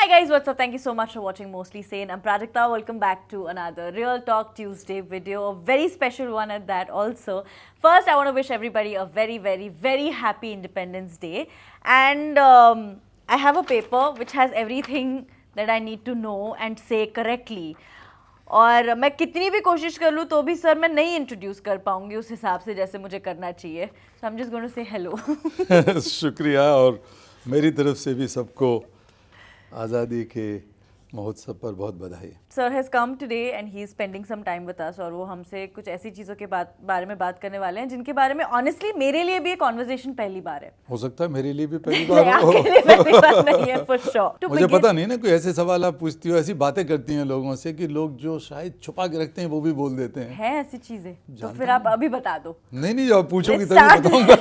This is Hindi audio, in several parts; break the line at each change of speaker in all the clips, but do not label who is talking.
Hi guys, what's up? Thank you so much for watching Mostly Sane. I'm Prajakta. Welcome back to another Real Talk Tuesday video, a very special one at that also. First, I want to wish everybody a very happy Independence Day. And I have a paper which has everything that I need to know and say correctly. और मैं कितनी भी कोशिश कर लूँ तो भी सर मैं नहीं इंट्रोड्यूस कर पाऊंगी उस हिसाब से जैसे मुझे करना चाहिए. So I'm just going to say hello.
शुक्रिया और मेरी तरफ से भी सबको आज़ादी के महोत्सव पर बहुत बधाई.
Sir has come today and he is spending some time with us और वो हमसे कुछ ऐसी चीज़ों के बारे में बात करने वाले हैं जिनके बारे में ऑनेस्टली मेरे लिए भी ये कॉन्वर्सेशन पहली बार है.
हो सकता है मेरे लिए भी पहली बार हो.
आपके लिए पहली बार नहीं है फॉर श्योर.
मुझे पता नहीं ना, कोई ऐसे सवाल आप पूछती हो, ऐसी बातें करती हैं लोगों से कि लोग जो शायद छुपा के रखते हैं वो भी बोल देते हैं.
है ऐसी चीजें तो फिर आप अभी बता दो.
नहीं जब पूछोगी तभी बताऊंगा.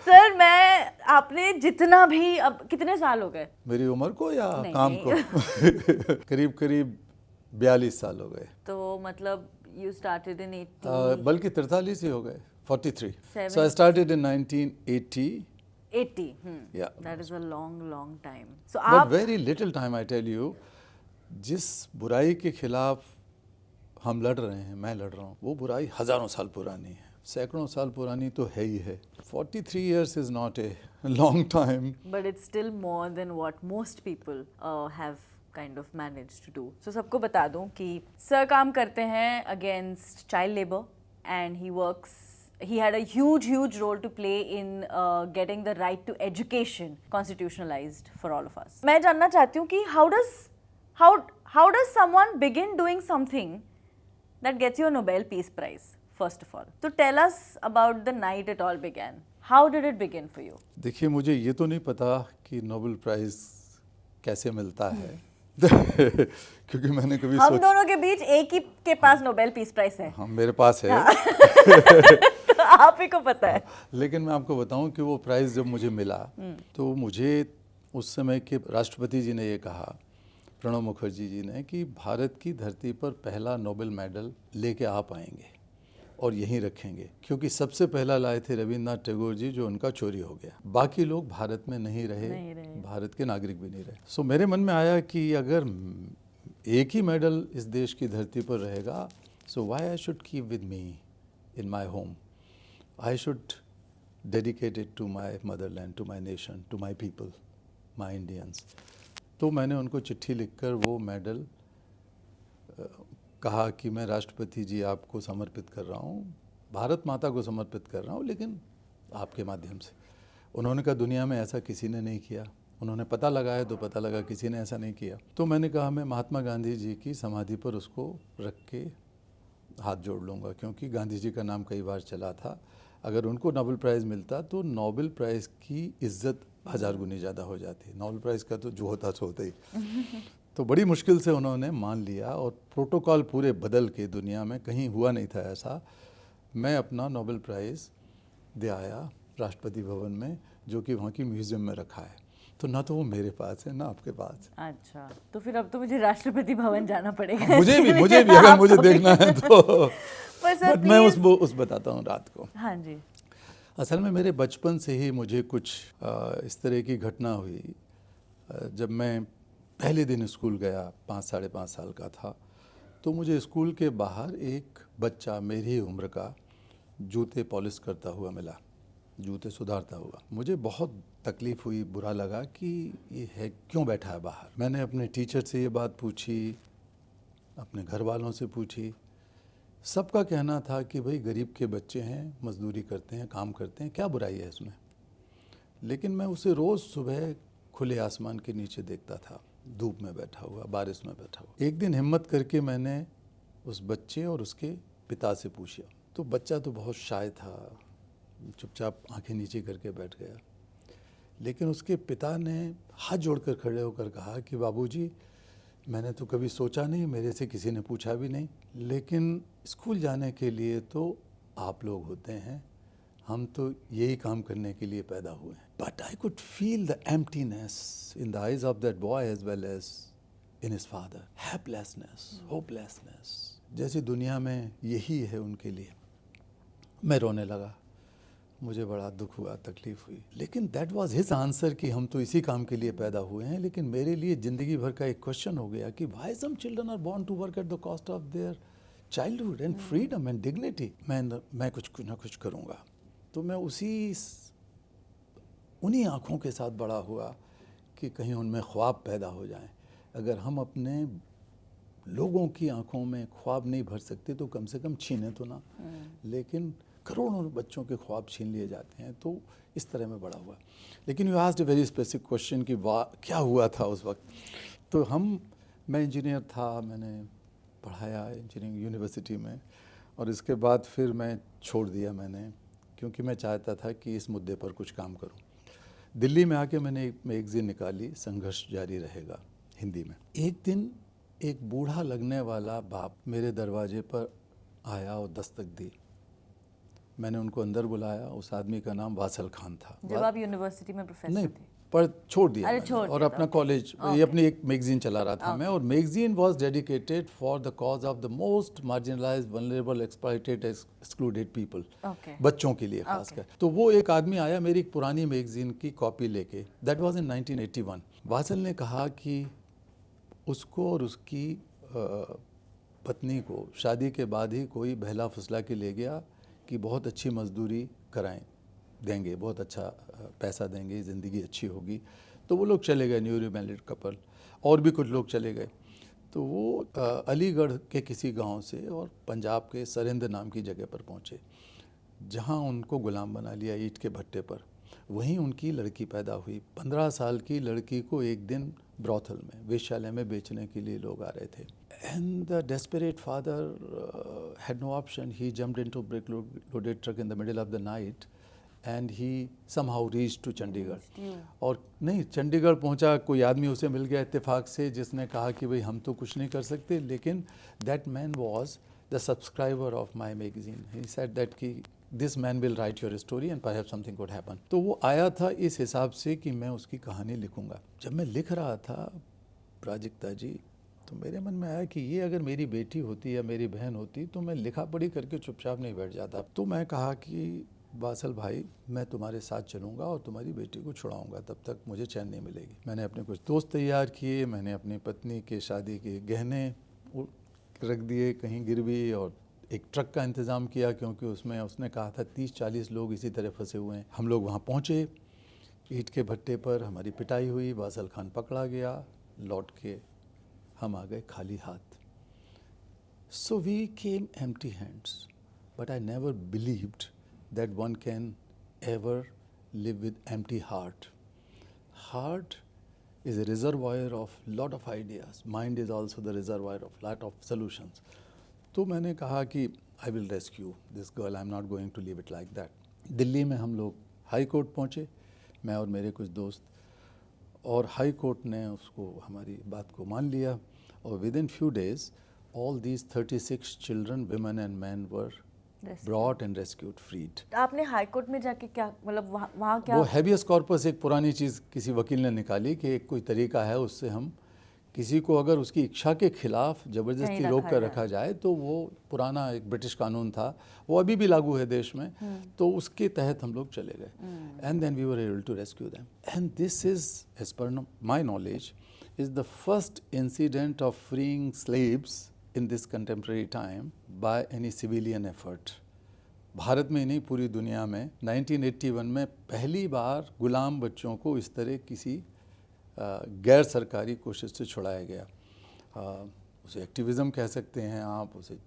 सर मैं आपने जितना भी अब कितने साल हो गए
मेरी उम्र को या
नहीं,
काम को करीब 42 साल हो गए.
तो मतलब यू स्टार्टेड इन 80
बल्कि 43 ही हो गए. 43.
Seven.
So I started in 1980.
80.
Yeah.
That is a long time. So
But
आप
very little time, I tell you. जिस बुराई के खिलाफ हम लड़ रहे हैं, मैं लड़ रहा हूँ, वो बुराई हजारों साल पुरानी है, सैकड़ों साल पुरानी तो है ही है. 43 years is not a long time.
But it's still more than what most people have kind of managed to do. So सबको बता दूं कि सर काम करते हैं against child labor and he had a huge role to play in getting the right to education constitutionalized for all of us. मैं जानना चाहती हूँ कि how does someone begin doing something that gets you a Nobel Peace Prize? First of all, so tell us about the night it all began. How did it begin for you?
देखिए, मुझे ये तो नहीं पता कि नोबेल प्राइज कैसे मिलता है. क्योंकि मैंने कभी
हम दोनों के बीच एक ही के पास नोबेल पीस प्राइज है.
हाँ, मेरे पास है.
तो आप ही को पता है.
लेकिन मैं आपको बताऊं कि वो प्राइज जब मुझे मिला तो मुझे उस समय के राष्ट्रपति जी ने ये कहा, प्रणब मुखर्जी जी ने, कि भारत की धरती पर पहला नोबेल मेडल लेके आप आएंगे और यहीं रखेंगे, क्योंकि सबसे पहला लाए थे रविंद्रनाथ टैगोर जी, जो उनका चोरी हो गया. बाकी लोग भारत में नहीं रहे. भारत के नागरिक भी नहीं रहे. सो मेरे मन में आया कि अगर एक ही मेडल इस देश की धरती पर रहेगा, so why I should keep with me in my home. I should dedicate it to my motherland, to my nation, to my people, my Indians. तो मैंने उनको चिट्ठी लिखकर वो मेडल कहा कि मैं राष्ट्रपति जी आपको समर्पित कर रहा हूँ, भारत माता को समर्पित कर रहा हूँ, लेकिन आपके माध्यम से. उन्होंने कहा दुनिया में ऐसा किसी ने नहीं किया. उन्होंने पता लगाया तो पता लगा किसी ने ऐसा नहीं किया. तो मैंने कहा मैं महात्मा गांधी जी की समाधि पर उसको रख के हाथ जोड़ लूँगा, क्योंकि गांधी जी का नाम कई बार चला था. अगर उनको नोबेल प्राइज़ मिलता तो नोबेल प्राइज़ की इज्जत 1000 गुनी ज़्यादा हो जाती. नोबेल प्राइज़ का तो जो होता सो होता ही. तो बड़ी मुश्किल से उन्होंने मान लिया और प्रोटोकॉल पूरे बदल के, दुनिया में कहीं हुआ नहीं था ऐसा, मैं अपना नोबेल प्राइज़ दे आया राष्ट्रपति भवन में, जो कि वहाँ की म्यूज़ियम में रखा है. तो ना तो वो मेरे पास है ना आपके पास.
अच्छा, तो फिर अब तो मुझे राष्ट्रपति भवन जाना पड़ेगा.
मुझे भी अगर मुझे देखना है तो.
पर
मैं उस बताता हूँ रात को.
हाँ जी.
असल में मेरे बचपन से ही मुझे कुछ इस तरह की घटना हुई. जब मैं पहले दिन स्कूल गया, 5-5.5 साल का था, तो मुझे स्कूल के बाहर एक बच्चा मेरी ही उम्र का जूते पॉलिश करता हुआ मिला, जूते सुधारता हुआ. मुझे बहुत तकलीफ़ हुई, बुरा लगा कि ये है क्यों बैठा है बाहर. मैंने अपने टीचर से ये बात पूछी, अपने घर वालों से पूछी. सबका कहना था कि भाई गरीब के बच्चे हैं, मजदूरी करते हैं, काम करते हैं, क्या बुराई है इसमें. लेकिन मैं उसे रोज़ सुबह खुले आसमान के नीचे देखता था, धूप में बैठा हुआ, बारिश में बैठा हुआ. एक दिन हिम्मत करके मैंने उस बच्चे और उसके पिता से पूछा. तो बच्चा तो बहुत शाय था, चुपचाप आंखें नीचे करके बैठ गया. लेकिन उसके पिता ने हाथ जोड़कर खड़े होकर कहा कि बाबूजी, मैंने तो कभी सोचा नहीं, मेरे से किसी ने पूछा भी नहीं, लेकिन स्कूल जाने के लिए तो आप लोग होते हैं, हम तो यही काम करने के लिए पैदा हुए हैं. But I could feel the emptiness in the eyes of that boy as well as in his father. Helplessness, hopelessness, जैसे दुनिया में यही है उनके लिए. मैं रोने लगा. मुझे बड़ा दुख हुआ, तकलीफ हुई, लेकिन दैट वाज हिज आंसर कि हम तो इसी काम के लिए पैदा हुए हैं। लेकिन मेरे लिए ज़िंदगी भर का एक क्वेश्चन हो गया कि why some children are born to work at the cost of their childhood and freedom and dignity. मैं कुछ ना कुछ करूँगा। तो मैं उन्हीं आँखों के साथ बड़ा हुआ कि कहीं उनमें ख्वाब पैदा हो जाएं। अगर हम अपने लोगों की आंखों में ख्वाब नहीं भर सकते तो कम से कम छीने तो ना, लेकिन करोड़ों बच्चों के ख्वाब छीन लिए जाते हैं। तो इस तरह में बड़ा हुआ। लेकिन you asked a very specific question कि वाह क्या हुआ था उस वक्त। तो मैं इंजीनियर था, मैंने पढ़ाया इंजीनियरिंग यूनिवर्सिटी में, और इसके बाद फिर मैं छोड़ दिया मैंने, क्योंकि मैं चाहता था कि इस मुद्दे पर कुछ काम करूं। दिल्ली में आके मैंने एक मैगज़ीन निकाली, संघर्ष जारी रहेगा, हिंदी में। एक दिन एक बूढ़ा लगने वाला बाप मेरे दरवाजे पर आया और दस्तक दी। मैंने उनको अंदर बुलाया। उस आदमी का नाम वासल खान था।
जब आप यूनिवर्सिटी में प्रोफेसर
नहीं,
थे?
पर छोड़ दिया
अरे
मैंने,
छोड़
और
दिया
अपना
था,
कॉलेज, ये अपनी एक मैगज़ीन चला रहा था मैं, और magazine was dedicated for the cause of the most marginalised, vulnerable, exploited, excluded people, बच्चों के लिए खासकर। तो वो एक आदमी आया मेरी एक पुरानी मैगज़ीन की कॉपी लेके, दैट वाज इन 1981। वासल ने कहा कि उसको और उसकी पत्नी को शादी के बाद ही कोई बहला फुसला के ले गया कि बहुत अच्छी मजदूरी देंगे, बहुत अच्छा पैसा देंगे, ज़िंदगी अच्छी होगी। तो वो लोग चले गए, न्यूली मैरिड कपल, और भी कुछ लोग चले गए। तो वो अलीगढ़ के किसी गांव से और पंजाब के सरिंद नाम की जगह पर पहुंचे, जहां उनको गुलाम बना लिया ईंट के भट्टे पर। वहीं उनकी लड़की पैदा हुई। 15 साल की लड़की को एक दिन ब्रॉथल में, वेश्यालय में बेचने के लिए लोग आ रहे थे। And the desperate father had no option. He jumped into a brick-loaded truck in the middle of the night, and he somehow reached to Chandigarh. और नहीं, चंडीगढ़ पहुंचा, कोई आदमी उसे मिल गया इत्तेफाक से, जिसने कहा कि भाई हम तो कुछ नहीं कर सकते, लेकिन that man was the subscriber of my magazine. He said that कि this man will write your story and perhaps something could happen. तो वो आया था इस हिसाब से कि मैं उसकी कहानी लिखूंगा। जब मैं लिख रहा था प्राजक्ता जी, तो मेरे मन में आया कि ये अगर मेरी बेटी होती या मेरी बहन होती तो मैं लिखा पढ़ी करके चुपचाप नहीं बैठ जाता। तो मैं कहा कि वासल भाई, मैं तुम्हारे साथ चलूँगा और तुम्हारी बेटी को छुड़ाऊँगा, तब तक मुझे चैन नहीं मिलेगी। मैंने अपने कुछ दोस्त तैयार किए, मैंने अपनी पत्नी के शादी के गहने रख दिए कहीं गिरवी, और एक ट्रक का इंतज़ाम किया, क्योंकि उसने कहा था 30-40 लोग इसी तरह फंसे हुए हैं। हम लोग वहाँ पहुँचे, ईंट के भट्टे पर हमारी पिटाई हुई, वासल खान पकड़ा गया, लौट के हम आ गए खाली हाथ। So we came empty hands, but I never believed that one can ever live with empty heart. Heart is a reservoir of lot of ideas. Mind is also the reservoir of lot of solutions. तो मैंने कहा कि I will rescue this girl. I'm not going to leave it like that. Delhi में हम लोग हाई कोर्ट पहुँचे, मैं और मेरे कुछ दोस्त, और हाई कोर्ट ने उसको, हमारी बात को मान लिया, और within few days all these 36 children, women and men were brought and rescued, freed.
आपने हाई कोर्ट में जाके क्या, मतलब वहाँ क्या?
वो हैबियस कॉर्पस एक पुरानी चीज़ किसी वकील ने निकाली कि एक कोई तरीका है, उससे हम किसी को अगर उसकी इच्छा के खिलाफ ज़बरदस्ती रोक कर रखा जाए, तो वो पुराना एक ब्रिटिश कानून था, वो अभी भी लागू है देश में, तो उसके तहत हम लोग चले गए, and then we were able to rescue them. And this is, as per my knowledge, is the first incident of freeing slaves in this contemporary time by any civilian effort. Bharat में ही नहीं, पूरी दुनिया में 1981 में पहली बार गुलाम बच्चों को इस तरह किसी गैर सरकारी कोशिश से छुड़ाया गया। उसे एक्टिविज़म कह सकते हैं आप, उसे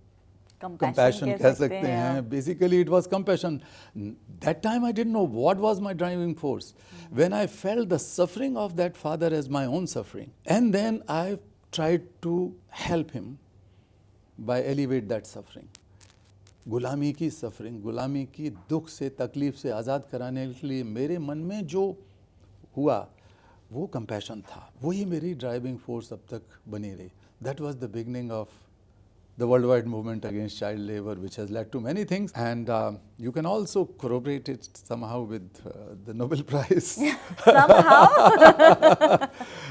compassion कह सकते हैं। Basically it was compassion. That time I didn't know what was my driving force. When I felt the suffering of that father as my own suffering, and then I tried to help him by elevate that suffering. गुलामी की सफरिंग, गुलामी की दुख से, तकलीफ से आज़ाद कराने के लिए मेरे मन में जो हुआ वो कंपैशन था, वही मेरी ड्राइविंग फोर्स अब तक बनी रही। That was the beginning of the worldwide movement against child labor, which has led to many things, and you can also corroborate it somehow with the Nobel Prize.
somehow.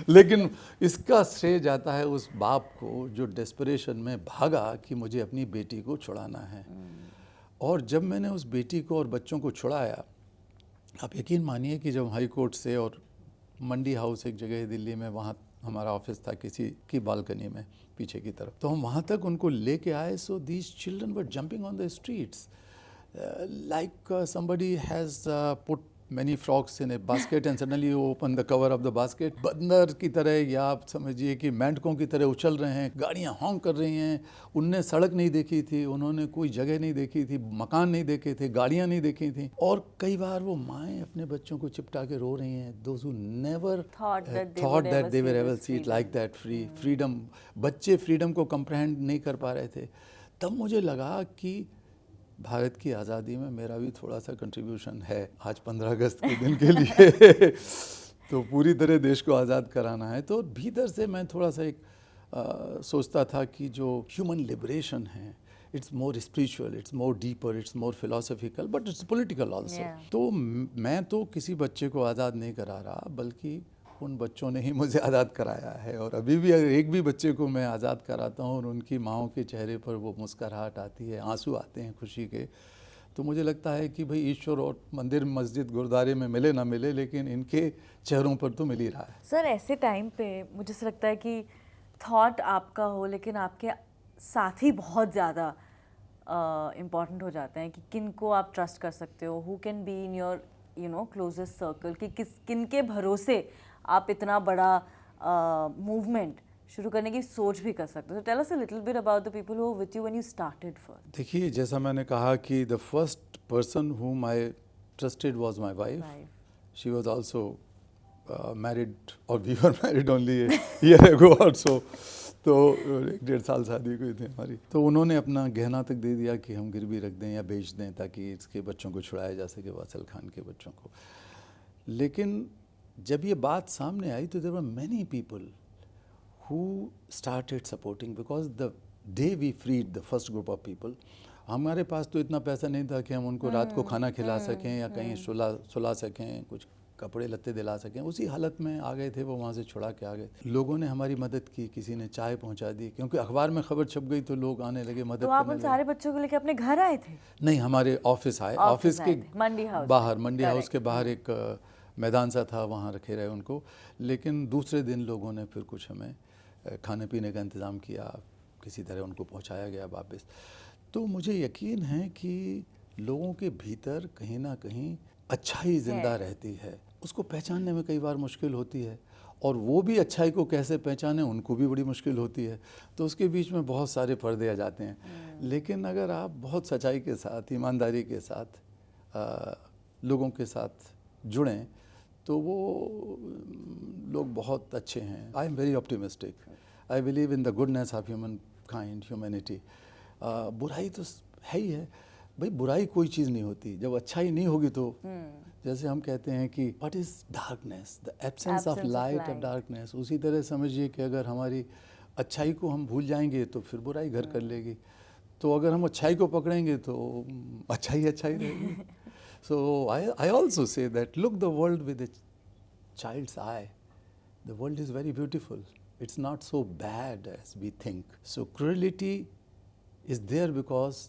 लेकिन इसका श्रेय जाता है उस बाप को जो डेस्परेशन में भागा कि मुझे अपनी बेटी को छुड़ाना है। और जब मैंने उस बेटी को और बच्चों को छुड़ाया, आप यकीन मानिए कि जब हाई कोर्ट से और मंडी हाउस एक जगह है दिल्ली में, वहाँ हमारा ऑफिस था किसी की बालकनी में पीछे की तरफ, तो हम वहाँ तक उनको लेके आए. So these children were jumping on the streets like somebody has put many frogs in a basket and suddenly you open the cover of the basket. बंदर की तरह, या आप समझिए कि मेंढकों की तरह उछल रहे हैं, गाड़ियाँ हॉन्क कर रही हैं. उनने सड़क नहीं देखी थी, उन्होंने कोई जगह नहीं देखी थी, मकान नहीं देखे थे, गाड़ियाँ नहीं देखी थी. और कई बार वो माएँ अपने बच्चों को चिपटा के रो रही हैं. Those who never thought that they will ever see it like that. Freedom, बच्चे फ्रीडम को कंप्रहेंड नहीं कर पा रहे थे. तब मुझे लगा कि भारत की आज़ादी में मेरा भी थोड़ा सा कंट्रीब्यूशन है आज 15 अगस्त के दिन के लिए. तो पूरी तरह देश को आज़ाद कराना है. तो भीतर से मैं थोड़ा सा एक सोचता था कि जो ह्यूमन लिबरेशन है, it's more spiritual, it's more deeper, it's more philosophical, but it's political also. तो मैं तो किसी बच्चे को आज़ाद नहीं करा रहा, बल्कि उन बच्चों ने ही मुझे आज़ाद कराया है. और अभी भी अगर एक भी बच्चे को मैं आज़ाद कराता हूँ और उनकी माँओं के चेहरे पर वो मुस्कुराहट आती है, आंसू आते हैं खुशी के, तो मुझे लगता है कि भाई ईश्वर और मंदिर मस्जिद गुरुद्वारे में मिले ना मिले, लेकिन इनके चेहरों पर तो मिल ही रहा है.
सर ऐसे टाइम पे मुझे ऐसा लगता है कि थॉट आपका हो, लेकिन आपके साथी बहुत ज़्यादा इम्पॉर्टेंट हो जाते हैं कि किन को आप ट्रस्ट कर सकते हो, who can be in your closest circle, कि किन के भरोसे आप इतना बड़ा मूवमेंट शुरू करने की सोच भी कर सकते हो. Tell us a little bit about the people who were with you when you started first.
देखिए, जैसा मैंने कहा कि the first person whom I trusted was my wife. She was also married, or we were married only a year ago or so. तो 1.5 साल शादी हुई थी हमारी. तो उन्होंने अपना गहना तक दे दिया कि हम गिरवी रख दें या बेच दें ताकि इसके बच्चों को छुड़ाया जा सके, वासल खान के बच्चों को. लेकिन जब ये बात सामने आई तो there were many people who started supporting, because the day we freed the first group of people, हमारे पास तो इतना पैसा नहीं था कि हम उनको रात को खाना खिला सकें या कहीं सुला सकें, कुछ कपड़े लत्ते दिला सकें. उसी हालत में आ गए थे वो, वहाँ से छुड़ा के आ गए. लोगों ने हमारी मदद की, किसी ने चाय पहुँचा दी, क्योंकि अखबार में खबर छप गई तो लोग आने लगे मदद
तो आप उन सारे बच्चों को लेकर अपने घर आए थे?
नहीं, हमारे ऑफिस आए. ऑफिस के बाहर, मंडी हाउस के बाहर एक मैदान सा था, वहाँ रखे रहे उनको. लेकिन दूसरे दिन लोगों ने फिर कुछ हमें खाने पीने का इंतज़ाम किया, किसी तरह उनको पहुँचाया गया वापस. तो मुझे यकीन है कि लोगों के भीतर कहीं ना कहीं अच्छाई ज़िंदा रहती है. उसको पहचानने में कई बार मुश्किल होती है, और वो भी अच्छाई को कैसे पहचाने उनको भी बड़ी मुश्किल होती है. तो उसके बीच में बहुत सारे पर्दे आ जाते हैं. लेकिन अगर आप बहुत सच्चाई के साथ, ईमानदारी के साथ लोगों के साथ जुड़ें तो वो लोग बहुत अच्छे हैं. I am very optimistic. I believe in the goodness of human kind, humanity. बुराई तो है ही है भाई, बुराई कोई चीज़ नहीं होती जब अच्छाई नहीं होगी. तो जैसे हम कहते हैं कि what is darkness, the absence of light of darkness. उसी तरह समझिए कि अगर हमारी अच्छाई को हम भूल जाएंगे तो फिर बुराई घर कर लेगी. तो अगर हम अच्छाई को पकड़ेंगे तो अच्छाई रहेगी. So I also say that look the world with a child's eye. The world is very beautiful. It's not so bad as we think. So cruelty is there because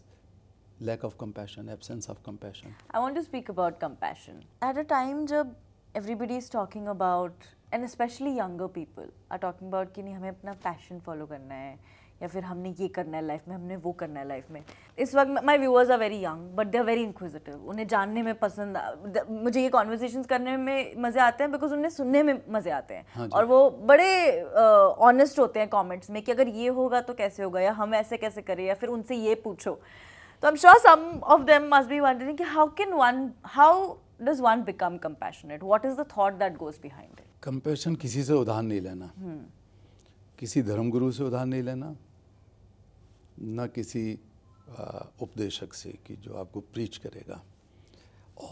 lack of compassion, absence of compassion.
I want to speak about compassion. At a time जब everybody is talking about, and especially younger people are talking about कि नहीं हमें अपना passion follow करना है, या फिर हमने ये करना है लाइफ में, हमने वो करना है लाइफ में. इस वक्त my viewers are very young but they are very inquisitive. उन्हें जानने में पसंद, मुझे ये कॉन्वर्सेशंस करने में मज़े आते हैं बिकॉज उन्हें सुनने में मज़े आते हैं.
हाँ,
और वो बड़े ऑनेस्ट होते हैं कमेंट्स में कि अगर ये होगा तो कैसे होगा, या हम ऐसे कैसे करें, या फिर उनसे ये पूछो. तो I am sure some of them must be wondering कि how does one become compassionate, what is the thought that goes behind it.
Compassion किसी से उधार नहीं लेना, किसी धर्मगुरु से उधार नहीं लेना, न किसी उपदेशक से कि जो आपको प्रीच करेगा.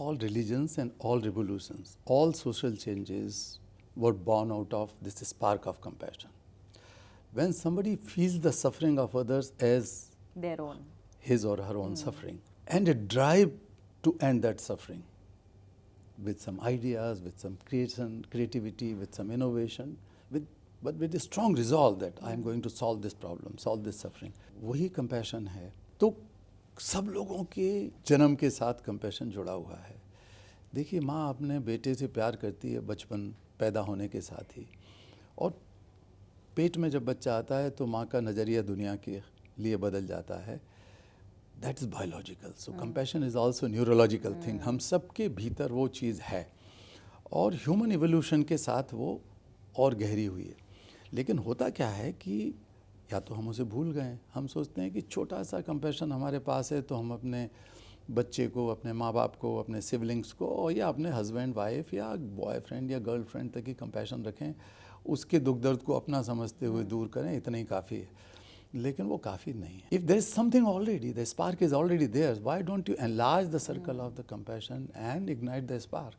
All religions and all revolutions, all social changes were born out of this spark of compassion. When somebody feels the suffering of others as
their own,
his or her own suffering, and a drive to end that suffering with some ideas, with some creativity, with some innovation, but with a strong resolve that I am going to solve this problem, solve this suffering. वही compassion है. तो सब लोगों के जन्म के साथ compassion जुड़ा हुआ है. देखिए, माँ अपने बेटे से प्यार करती है बचपन पैदा होने के साथ ही, और पेट में जब बच्चा आता है तो माँ का नज़रिया दुनिया के लिए बदल जाता है. That is biological. So compassion is also neurological thing. हम सब के भीतर वो चीज़ है, और ह्यूमन इवोल्यूशन के साथ वो और गहरी हुई है. लेकिन होता क्या है कि या तो हम उसे भूल गए. हम सोचते हैं कि छोटा सा कंपैशन हमारे पास है तो हम अपने बच्चे को, अपने माँ बाप को, अपने सिबलिंग्स को, या अपने हस्बैंड वाइफ या बॉयफ्रेंड या गर्लफ्रेंड तक ही कंपैशन रखें, उसके दुख दर्द को अपना समझते हुए दूर करें, इतना ही काफ़ी है. लेकिन वो काफ़ी नहीं है. If there is something already, the spark is already there, why don't you enlarge the circle of the compassion and ignite the spark.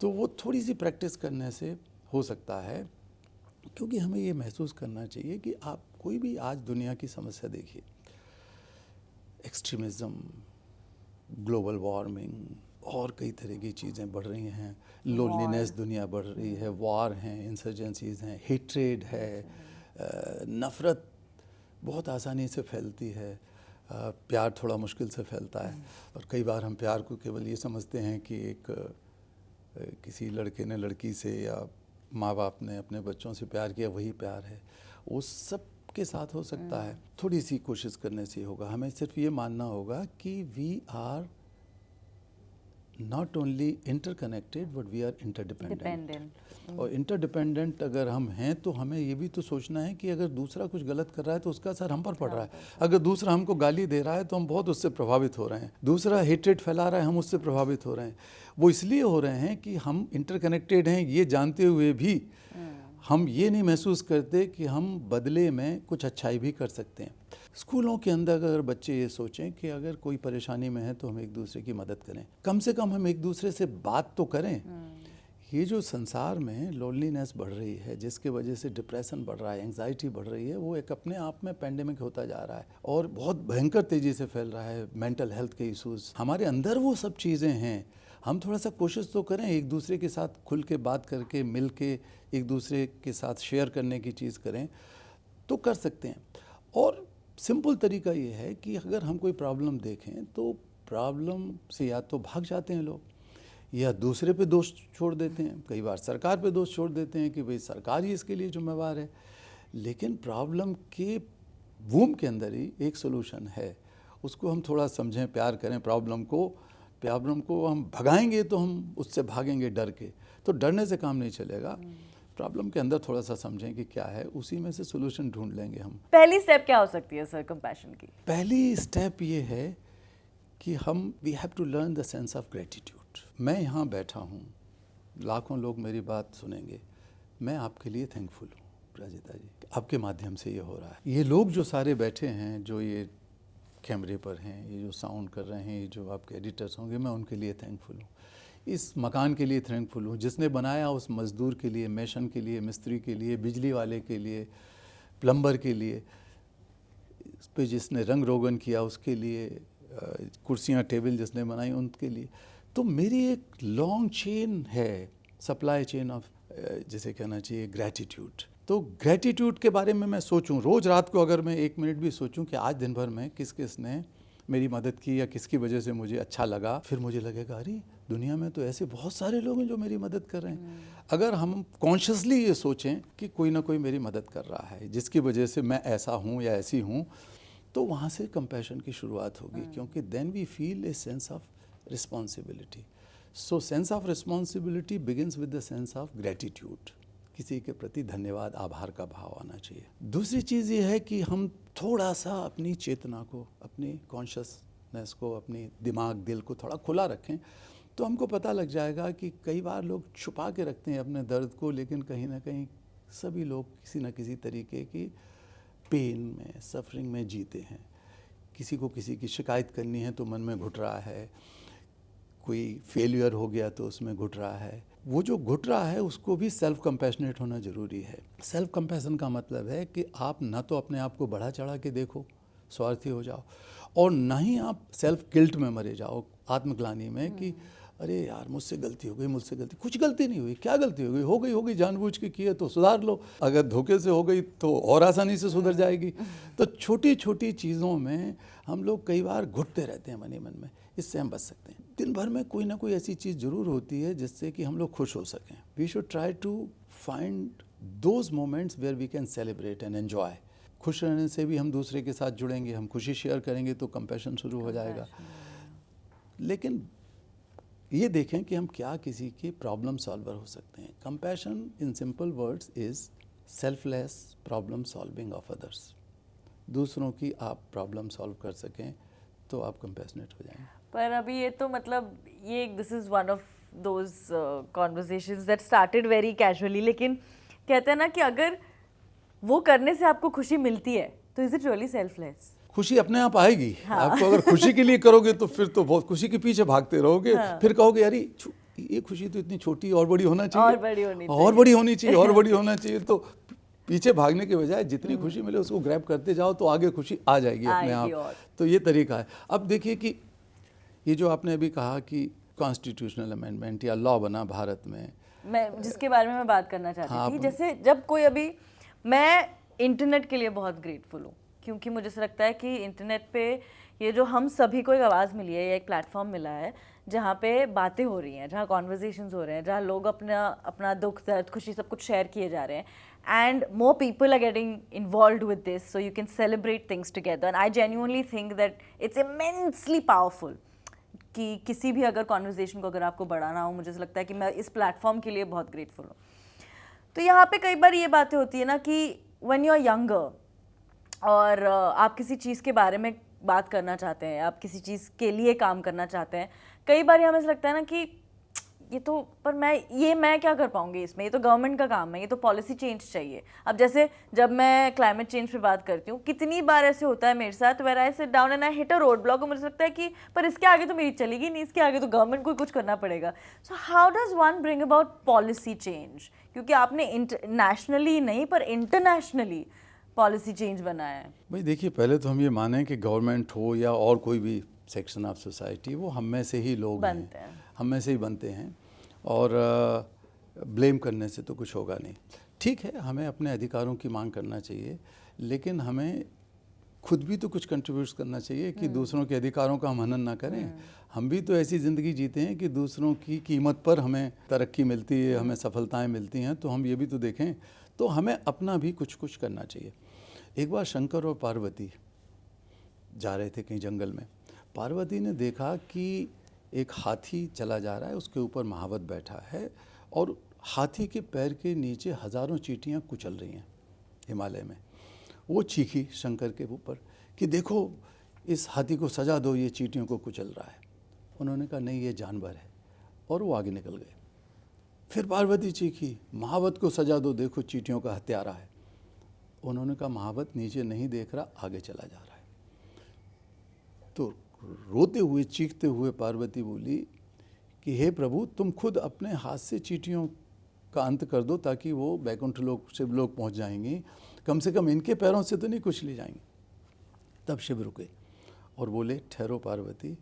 तो वो थोड़ी सी प्रैक्टिस करने से हो सकता है, क्योंकि हमें ये महसूस करना चाहिए कि आप कोई भी आज दुनिया की समस्या देखिए, एक्सट्रीमिज़म, ग्लोबल वार्मिंग और कई तरह की चीज़ें बढ़ रही हैं, लोनलीनेस दुनिया बढ़ रही है, वॉर हैं, इंसर्जेंसीज हैं, हेट्रेड है, नफ़रत बहुत आसानी से फैलती है, प्यार थोड़ा मुश्किल से फैलता है. और कई बार हम प्यार को केवल ये समझते हैं कि एक किसी लड़के ने लड़की से या माँ बाप ने अपने बच्चों से प्यार किया वही प्यार है. वो सब के साथ हो सकता है. थोड़ी सी कोशिश करने से होगा. हमें सिर्फ ये मानना होगा कि we are not only interconnected but we are interdependent. और इंटरडिपेंडेंट अगर हम हैं तो हमें ये भी तो सोचना है कि अगर दूसरा कुछ गलत कर रहा है तो उसका असर हम पर पड़ रहा है. अगर दूसरा हमको गाली दे रहा है तो हम बहुत उससे प्रभावित हो रहे हैं. दूसरा हेट्रेड फैला रहा है, हम उससे प्रभावित हो रहे हैं. वो इसलिए हो रहे हैं कि हम इंटरकनेक्टेड हैं, ये जानते हुए भी हम ये नहीं महसूस करते कि हम बदले में कुछ अच्छाई भी कर सकते हैं. स्कूलों के अंदर अगर बच्चे ये सोचें कि अगर कोई परेशानी में है तो हम एक दूसरे की मदद करें, कम से कम हम एक दूसरे से बात तो करें. ये जो संसार में लोनलीनेस बढ़ रही है, जिसके वजह से डिप्रेशन बढ़ रहा है, एंजाइटी बढ़ रही है, वो एक अपने आप में पेंडेमिक होता जा रहा है और बहुत भयंकर तेज़ी से फैल रहा है. मेंटल हेल्थ के इश्यूज हमारे अंदर वो सब चीज़ें हैं. हम थोड़ा सा कोशिश तो करें, एक दूसरे के साथ खुल के बात करके, मिल के एक दूसरे के साथ शेयर करने की चीज़ करें तो कर सकते हैं. और सिंपल तरीका ये है कि अगर हम कोई प्रॉब्लम देखें तो प्रॉब्लम से या तो भाग जाते हैं लोग, या दूसरे पे दोष छोड़ देते हैं. कई बार सरकार पे दोष छोड़ देते हैं कि भाई सरकार ही इसके लिए जिम्मेवार है. लेकिन प्रॉब्लम के वूम के अंदर ही एक सोल्यूशन है. उसको हम थोड़ा समझें, प्यार करें. प्रॉब्लम को हम भगाएंगे तो हम उससे भागेंगे डर के, तो डरने से काम नहीं चलेगा. प्रॉब्लम के अंदर थोड़ा सा समझें कि क्या है, उसी में से सोल्यूशन ढूंढ लेंगे हम.
पहली स्टेप क्या हो सकती है सर कंपैशन की?
पहली स्टेप ये है कि we have to learn the sense of gratitude. मैं यहाँ बैठा हूँ, लाखों लोग मेरी बात सुनेंगे, मैं आपके लिए थैंकफुल हूँ राजिता जी, आपके माध्यम से ये हो रहा है. ये लोग जो सारे बैठे हैं, जो ये कैमरे पर हैं, ये जो साउंड कर रहे हैं, ये जो आपके एडिटर्स होंगे, मैं उनके लिए थैंकफुल हूँ. इस मकान के लिए थैंकफुल हूँ जिसने बनाया, उस मज़दूर के लिए, मेशन के लिए, मिस्त्री के लिए, बिजली वाले के लिए, प्लम्बर के लिए, इस पे जिसने रंग रोगन किया उसके लिए, कुर्सियाँ टेबल जिसने बनाई उनके लिए. तो मेरी एक लॉन्ग चेन है, सप्लाई चेन ऑफ, जिसे कहना चाहिए ग्रैटिट्यूड. तो ग्रैटिट्यूड के बारे में मैं सोचूं रोज़ रात को, अगर मैं 1 मिनट भी सोचूं कि आज दिन भर में किस किस ने मेरी मदद की या किसकी वजह से मुझे अच्छा लगा, फिर मुझे लगेगा अरे दुनिया में तो ऐसे बहुत सारे लोग हैं जो मेरी मदद कर रहे हैं. अगर हम कॉन्शियसली ये सोचें कि कोई ना कोई मेरी मदद कर रहा है जिसकी वजह से मैं ऐसा हूँ या ऐसी हूँ, तो वहाँ से कंपैशन की शुरुआत होगी. क्योंकि then we feel a sense of responsibility. So sense of responsibility begins with the sense of gratitude. किसी के प्रति धन्यवाद, आभार का भाव आना चाहिए. दूसरी चीज़ ये है कि हम थोड़ा सा अपनी चेतना को, अपनी कॉन्शियसनेस को, अपनी दिमाग दिल को थोड़ा खुला रखें, तो हमको पता लग जाएगा कि कई बार लोग छुपा के रखते हैं अपने दर्द को, लेकिन कहीं ना कहीं सभी लोग किसी न किसी तरीके की पेन में, सफरिंग में जीते हैं. किसी को किसी की शिकायत करनी है तो मन में घुट रहा है, कोई फेलियर हो गया तो उसमें घुट रहा है. वो जो घुट रहा है उसको भी सेल्फ कंपैशनेट होना ज़रूरी है. सेल्फ कंपैशन का मतलब है कि आप ना तो अपने आप को बढ़ा चढ़ा के देखो, स्वार्थी हो जाओ, और ना ही आप सेल्फ गिल्ट में मरे जाओ, आत्मग्लानि में कि अरे यार मुझसे गलती हो गई, मुझसे गलती. कुछ गलती नहीं हुई. क्या गलती हो गई, जानबूझ के की है तो सुधार लो. अगर धोखे से हो गई तो और आसानी से सुधर जाएगी. तो छोटी छोटी चीज़ों में हम लोग कई बार घुटते रहते हैं मन ही मन में. इससे हम बच सकते हैं. दिन भर में कोई ना कोई ऐसी चीज़ ज़रूर होती है जिससे कि हम लोग खुश हो सकें. We should try to find those moments where we can celebrate and enjoy. खुश रहने से भी हम दूसरे के साथ जुड़ेंगे, हम खुशी शेयर करेंगे तो कंपैशन शुरू हो जाएगा. लेकिन ये देखें कि हम क्या किसी के प्रॉब्लम सॉल्वर हो सकते हैं. Compassion in simple words is selfless problem solving of others. दूसरों की आप प्रॉब्लम सॉल्व कर सकें तो आप कंपैशनेट हो जाएंगे.
पर अभी ये तो मतलब ये this is one of those conversations that started very casually, लेकिन कहते हैं ना कि अगर वो करने से आपको खुशी मिलती है तो इज़ इट रियली सेल्फलेस?
खुशी अपने आप आएगी. आपको अगर खुशी के लिए करोगे तो फिर तो बहुत खुशी के पीछे भागते रहोगे. फिर कहोगे यार ये खुशी तो इतनी छोटी, और बड़ी होना चाहिए,
और बड़ी होनी चाहिए,
और बड़ी होनी चाहिए, और बड़ी होना चाहिए. तो पीछे भागने के बजाय जितनी खुशी मिले उसको ग्रैब करते जाओ तो आगे खुशी आ जाएगी अपने आप. तो ये तरीका है. अब देखिए कि ये जो आपने अभी कहा कि कॉन्स्टिट्यूशनल अमेंडमेंट या लॉ बना भारत में,
मैं जिसके बारे में मैं बात करना चाहती थी. जैसे जब कोई अभी, मैं इंटरनेट के लिए बहुत ग्रेटफुल हूँ क्योंकि मुझे ऐसा लगता है कि इंटरनेट पे ये जो हम सभी को एक आवाज़ मिली है या एक प्लेटफॉर्म मिला है जहाँ पे बातें हो रही हैं, जहाँ कॉन्वर्जेशंस हो रहे हैं, जहाँ लोग अपना अपना दुख दर्द खुशी सब कुछ शेयर किए जा रहे हैं, and more people are getting involve with this so you can celebrate things together. And I genuinely think that it's immensely powerful कि किसी भी अगर कॉन्वर्जेशन को अगर आपको बढ़ाना हो, मुझे ऐसा लगता है कि मैं इस प्लेटफॉर्म के लिए बहुत ग्रेटफुल हूँ. तो यहाँ पे कई बार ये बातें होती है ना कि व्हेन यू आर यंगर और आप किसी चीज़ के बारे में बात करना चाहते हैं, आप किसी चीज़ के लिए काम करना चाहते हैं, कई बार हमें ऐसा लगता है ना कि ये तो, पर मैं क्या कर पाऊंगी इसमें, ये तो गवर्नमेंट का काम है, ये तो पॉलिसी चेंज चाहिए. अब जैसे जब मैं क्लाइमेट चेंज पे बात करती हूँ, कितनी बार ऐसे होता है मेरे साथ where I sit down and I hit a road block और मुझे लगता है कि पर इसके आगे तो मेरी चलेगी नहीं, इसके आगे तो गवर्नमेंट को कुछ करना पड़ेगा. So how does one bring about policy change? क्योंकि आपने नेशनली नहीं पर इंटरनेशनली पॉलिसी चेंज बनाया है.
भाई देखिए, पहले तो हम ये मानें कि गवर्नमेंट हो या और कोई भी सेक्शन ऑफ सोसाइटी, वो हम में से ही लोग
बनते
हैं,
हैं.
हम में से ही बनते हैं, और ब्लेम करने से तो कुछ होगा नहीं. ठीक है, हमें अपने अधिकारों की मांग करना चाहिए, लेकिन हमें खुद भी तो कुछ कंट्रीब्यूट करना चाहिए कि दूसरों के अधिकारों का हम हनन ना करें. हम भी तो ऐसी ज़िंदगी जीते हैं कि दूसरों की कीमत पर हमें तरक्की मिलती है, हमें सफलताएं मिलती हैं, तो हम ये भी तो देखें. तो हमें अपना भी कुछ कुछ करना चाहिए. एक बार शंकर और पार्वती जा रहे थे कहीं जंगल में. पार्वती ने देखा कि एक हाथी चला जा रहा है, उसके ऊपर महावत बैठा है और हाथी के पैर के नीचे हज़ारों चींटियां कुचल रही हैं हिमालय में. वो चीखी शंकर के ऊपर कि देखो, इस हाथी को सजा दो, ये चींटियों को कुचल रहा है. उन्होंने कहा नहीं, ये जानवर है, और वो आगे निकल गए. फिर पार्वती चीखी, महावत को सजा दो, देखो चींटियों का हत्यारा है. उन्होंने कहा महावत नीचे नहीं देख रहा, आगे चला जा रहा है. तो रोते हुए चीखते हुए पार्वती बोली कि हे प्रभु, तुम खुद अपने हाथ से चींटियों का अंत कर दो ताकि वो बैकुंठ लोक शिवलोक पहुंच जाएंगी, कम से कम इनके पैरों से तो नहीं कुचली जाएंगी. तब शिव रुके और बोले ठहरो पार्वती,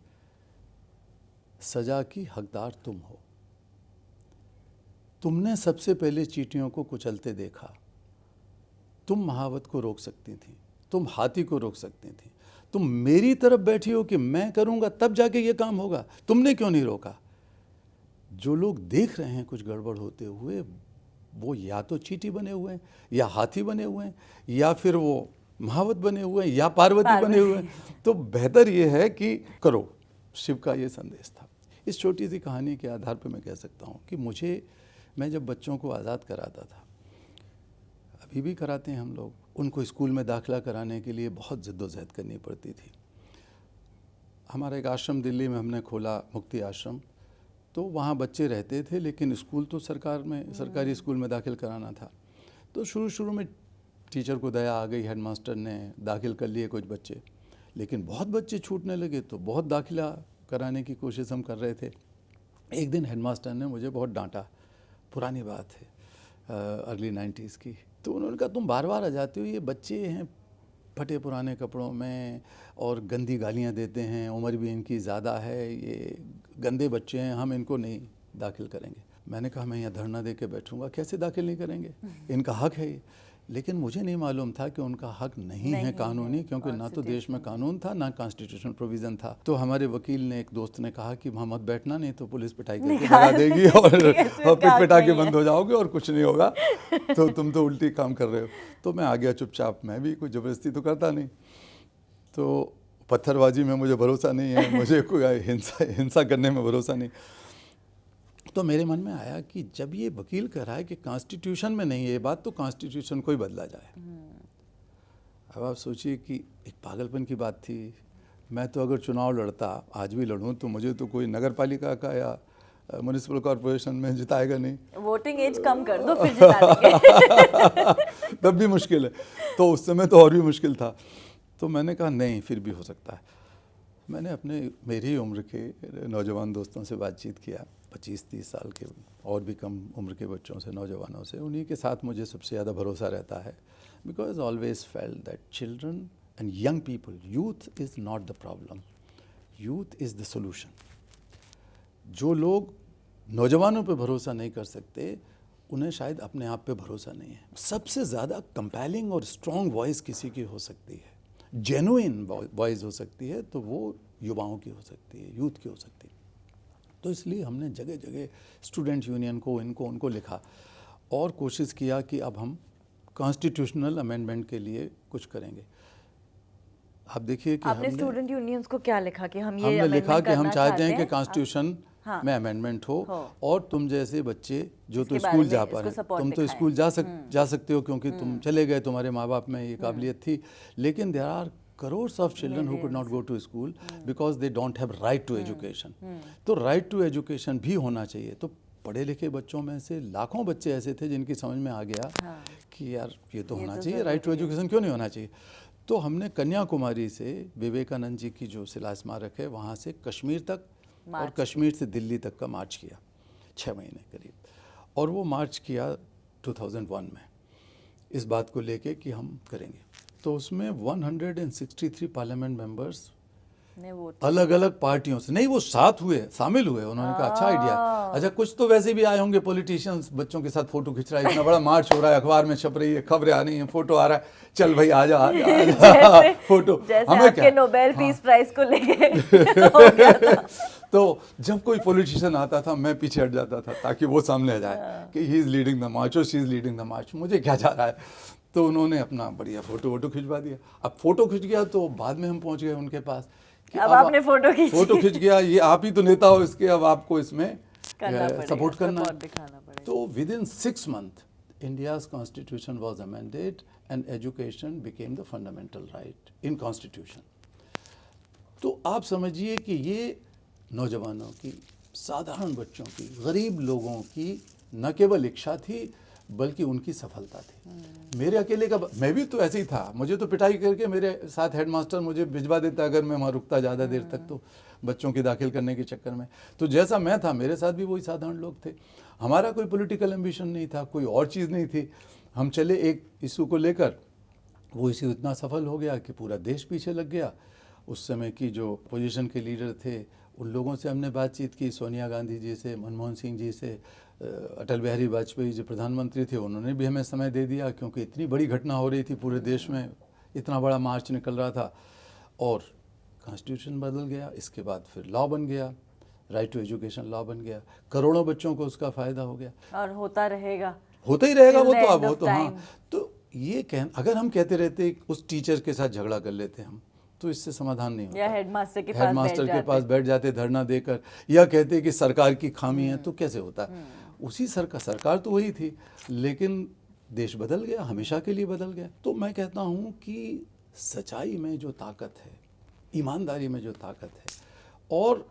सजा की हकदार तुम हो. तुमने सबसे पहले चींटियों को कुचलते देखा, तुम महावत को रोक सकती थी, तुम हाथी को रोक सकती थी. तुम मेरी तरफ बैठी हो कि मैं करूंगा तब जाके ये काम होगा, तुमने क्यों नहीं रोका? जो लोग देख रहे हैं कुछ गड़बड़ होते हुए, वो या तो चींटी बने हुए हैं, या हाथी बने हुए हैं, या फिर वो महावत बने हुए हैं, या पार्वती बने हुए हैं. तो बेहतर ये है कि करो. शिव का ये संदेश था. इस छोटी सी कहानी के आधार पर मैं कह सकता हूँ कि मैं जब बच्चों को आज़ाद कराता था, अभी भी कराते हैं हम लोग, उनको स्कूल में दाखिला कराने के लिए बहुत जद्दोजहद करनी पड़ती थी. हमारा एक आश्रम दिल्ली में हमने खोला, मुक्ति आश्रम. तो वहाँ बच्चे रहते थे, लेकिन स्कूल तो सरकारी स्कूल में दाखिल कराना था. तो शुरू में टीचर को दया आ गई, हेडमास्टर ने दाखिल कर लिए कुछ बच्चे, लेकिन बहुत बच्चे छूटने लगे. तो बहुत दाखिला कराने की कोशिश हम कर रहे थे. एक दिन हेडमास्टर ने मुझे बहुत डांटा. पुरानी बात है, अर्ली 90s की. तो उन्होंने कहा तुम बार बार आ जाते हो, ये बच्चे हैं फटे पुराने कपड़ों में और गंदी गालियाँ देते हैं, उम्र भी इनकी ज़्यादा है, ये गंदे बच्चे हैं, हम इनको नहीं दाखिल करेंगे. मैंने कहा मैं यहाँ धरना दे के बैठूँगा, कैसे दाखिल नहीं करेंगे, इनका हक है ये. लेकिन मुझे नहीं मालूम था कि उनका हक नहीं है कानूनी, क्योंकि ना तो देश में कानून था ना कॉन्स्टिट्यूशनल प्रोविज़न था। तो हमारे वकील ने, एक दोस्त ने कहा कि वहाँ मत बैठना, नहीं तो पुलिस पिटाई करके भगा देगी और पिट पिटा के बंद हो जाओगे और कुछ नहीं होगा, तो तुम तो उल्टी काम कर रहे हो। तो मैं आ गया चुपचाप, मैं भी कोई ज़बरदस्ती तो करता नहीं। तो पत्थरबाजी में मुझे भरोसा नहीं है, मुझे कोई हिंसा करने में भरोसा नहीं। तो मेरे मन में आया कि जब ये वकील कह रहा है कि कॉन्स्टिट्यूशन में नहीं है ये बात, तो कॉन्स्टिट्यूशन को ही बदला जाए। अब आप सोचिए कि एक पागलपन की बात थी। मैं तो अगर चुनाव लड़ता, आज भी लड़ूं, तो मुझे तो कोई नगर पालिका का या म्युनिसिपल कॉरपोरेशन में जिताएगा नहीं।
वोटिंग एज कम कर दो फिर जिता देंगे।
तब भी मुश्किल है, तो उस समय तो और भी मुश्किल था। तो मैंने कहा नहीं, फिर भी हो सकता है। मैंने अपने मेरी उम्र के नौजवान दोस्तों से बातचीत किया, 25-30 साल के और भी कम उम्र के बच्चों से, नौजवानों से। उन्हीं के साथ मुझे सबसे ज़्यादा भरोसा रहता है, because always felt that children and young people, youth is not the problem, youth is the solution. जो लोग नौजवानों पे भरोसा नहीं कर सकते, उन्हें शायद अपने आप पे भरोसा नहीं है। सबसे ज़्यादा कंपेलिंग और स्ट्रॉन्ग वॉइस किसी की हो सकती है, जेन्युइन वॉइस हो सकती है, तो वो युवाओं की हो सकती है, यूथ की हो सकती है। तो इसलिए हमने जगह जगह स्टूडेंट यूनियन को, इनको उनको लिखा और कोशिश किया कि अब हम कॉन्स्टिट्यूशनल अमेंडमेंट के लिए कुछ करेंगे। आप देखिए कि
आपने स्टूडेंट यूनियंस को क्या लिखा कि हम ये
हमने लिखा कि हम चाहते हैं कि
आप?
कॉन्स्टिट्यूशन
हाँ।
में अमेंडमेंट हो
हो।
और तुम जैसे बच्चे जो
इसके
तो
बारे
स्कूल
में
जा
इसको
पा रहे हैं,
support
तुम तो
दिखाएं।
स्कूल जा सकते हो क्योंकि तुम चले गए, तुम्हारे माँ बाप में ये काबिलियत थी, लेकिन there are crores of children who could not go to school because they don't have right to education. तो right to education भी होना चाहिए। तो पढ़े लिखे बच्चों में से लाखों बच्चे ऐसे थे जिनकी समझ में आ गया कि यार ये तो होना चाहिए, राइट टू एजुकेशन क्यों नहीं होना चाहिए। तो हमने कन्याकुमारी से विवेकानंद जी की जो शिला स्मारक है वहाँ से कश्मीर तक और कश्मीर से दिल्ली तक का मार्च किया, 6 महीने करीब। और वो मार्च किया 2001 में इस बात को लेके कि हम करेंगे। तो उसमें 163 पार्लियामेंट मेंबर्स अलग अलग पार्टियों से, नहीं वो साथ हुए, शामिल हुए। उन्होंने कहा अच्छा आइडिया, अच्छा कुछ तो वैसे भी आए होंगे पॉलिटिशियंस, बच्चों के साथ फोटो खिंच रहा है, इतना बड़ा मार्च हो रहा है, अखबार में छप रही है, खबरें आ रही हैं, फोटो आ रहा है, चल भाई आ जा फोटो।
हमें क्या, नोबेल पीस प्राइज को लेके
तो जब कोई पॉलिटिशियन आता था मैं पीछे हट जाता था ताकि वो सामने आ जाए कि ही इज लीडिंग द मार्च और शी इज लीडिंग द मार्च, मुझे क्या जा रहा है। तो उन्होंने अपना बढ़िया फोटो खिंचवा दिया। अब फोटो खिंच गया तो बाद में हम पहुंच गए उनके पास
कि अब आपने फोटो
खिंच गया, ये आप ही तो नेता हो इसके, अब आपको इसमें सपोर्ट करना है। तो with in 6 months India's constitution was amended and education became the fundamental right in constitution। तो आप समझिए कि ये नौजवानों की, साधारण बच्चों की, गरीब लोगों की न केवल इच्छा थी बल्कि उनकी सफलता थी। मेरे अकेले का, मैं भी तो ऐसे ही था, मुझे तो पिटाई करके मेरे साथ हेडमास्टर मुझे भिजवा देता अगर मैं वहाँ रुकता ज़्यादा देर तक, तो बच्चों की दाखिल करने के चक्कर में। तो जैसा मैं था मेरे साथ भी वही साधारण लोग थे। हमारा कोई पॉलिटिकल एम्बिशन नहीं था, कोई और चीज़ नहीं थी। हम चले एक इशू को लेकर, वो इशू इतना सफल हो गया कि पूरा देश पीछे लग गया। उस समय की जो पोजीशन के लीडर थे उन लोगों से हमने बातचीत की, सोनिया गांधी जी से, मनमोहन सिंह जी से, अटल बिहारी वाजपेयी जो प्रधानमंत्री थे उन्होंने भी हमें समय दे दिया, क्योंकि इतनी बड़ी घटना हो रही थी पूरे देश में, इतना बड़ा मार्च निकल रहा था। और कॉन्स्टिट्यूशन बदल गया, इसके बाद फिर लॉ बन गया, राइट टू एजुकेशन लॉ बन गया, करोड़ों बच्चों को उसका फ़ायदा हो गया
और होता रहेगा,
होता ही रहेगा। वो तो अब वो तो हाँ, तो ये अगर हम कहते रहते उस टीचर के साथ झगड़ा कर लेते हम, तो इससे समाधान नहीं होता।
या हेडमास्टर
के पास बैठ जाते धरना देकर, या कहते कि सरकार की खामी है, तो कैसे होता। उसी सरकार तो वही थी, लेकिन देश बदल गया, हमेशा के लिए बदल गया। तो मैं कहता हूँ कि सच्चाई में जो ताकत है, ईमानदारी में जो ताकत है, और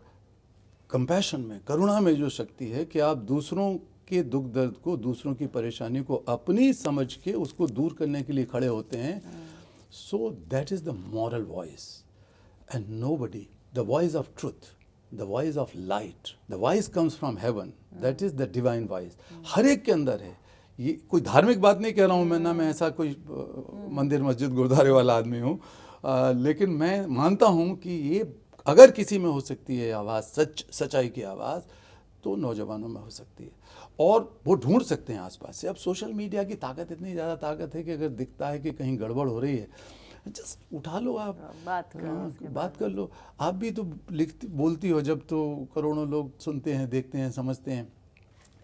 कंपैशन में, करुणा में जो शक्ति है कि आप दूसरों के दुख दर्द को, दूसरों की परेशानी को अपनी समझ के उसको दूर करने के लिए खड़े होते हैं। So that is the moral voice, and nobody, the voice of truth, the voice of light, the voice comes from heaven, that is the divine voice। हर एक के अंदर है। ये कोई धार्मिक बात नहीं कह रहा हूँ मैं, ना मैं ऐसा कोई मंदिर मस्जिद गुरुद्वारे वाला आदमी हूँ, लेकिन मैं मानता हूँ कि ये अगर किसी में हो सकती है आवाज़, सच्चाई की आवाज़, तो नौजवानों में हो सकती है। और वो ढूंढ सकते हैं आसपास से। अब सोशल मीडिया की ताकत, इतनी ज़्यादा ताकत है कि अगर दिखता है कि कहीं गड़बड़ हो रही है, जस्ट उठा लो आप,
बात करो उसके
बात कर लो। आप भी तो लिखती बोलती हो, जब तो करोड़ों लोग सुनते हैं, देखते हैं, समझते हैं,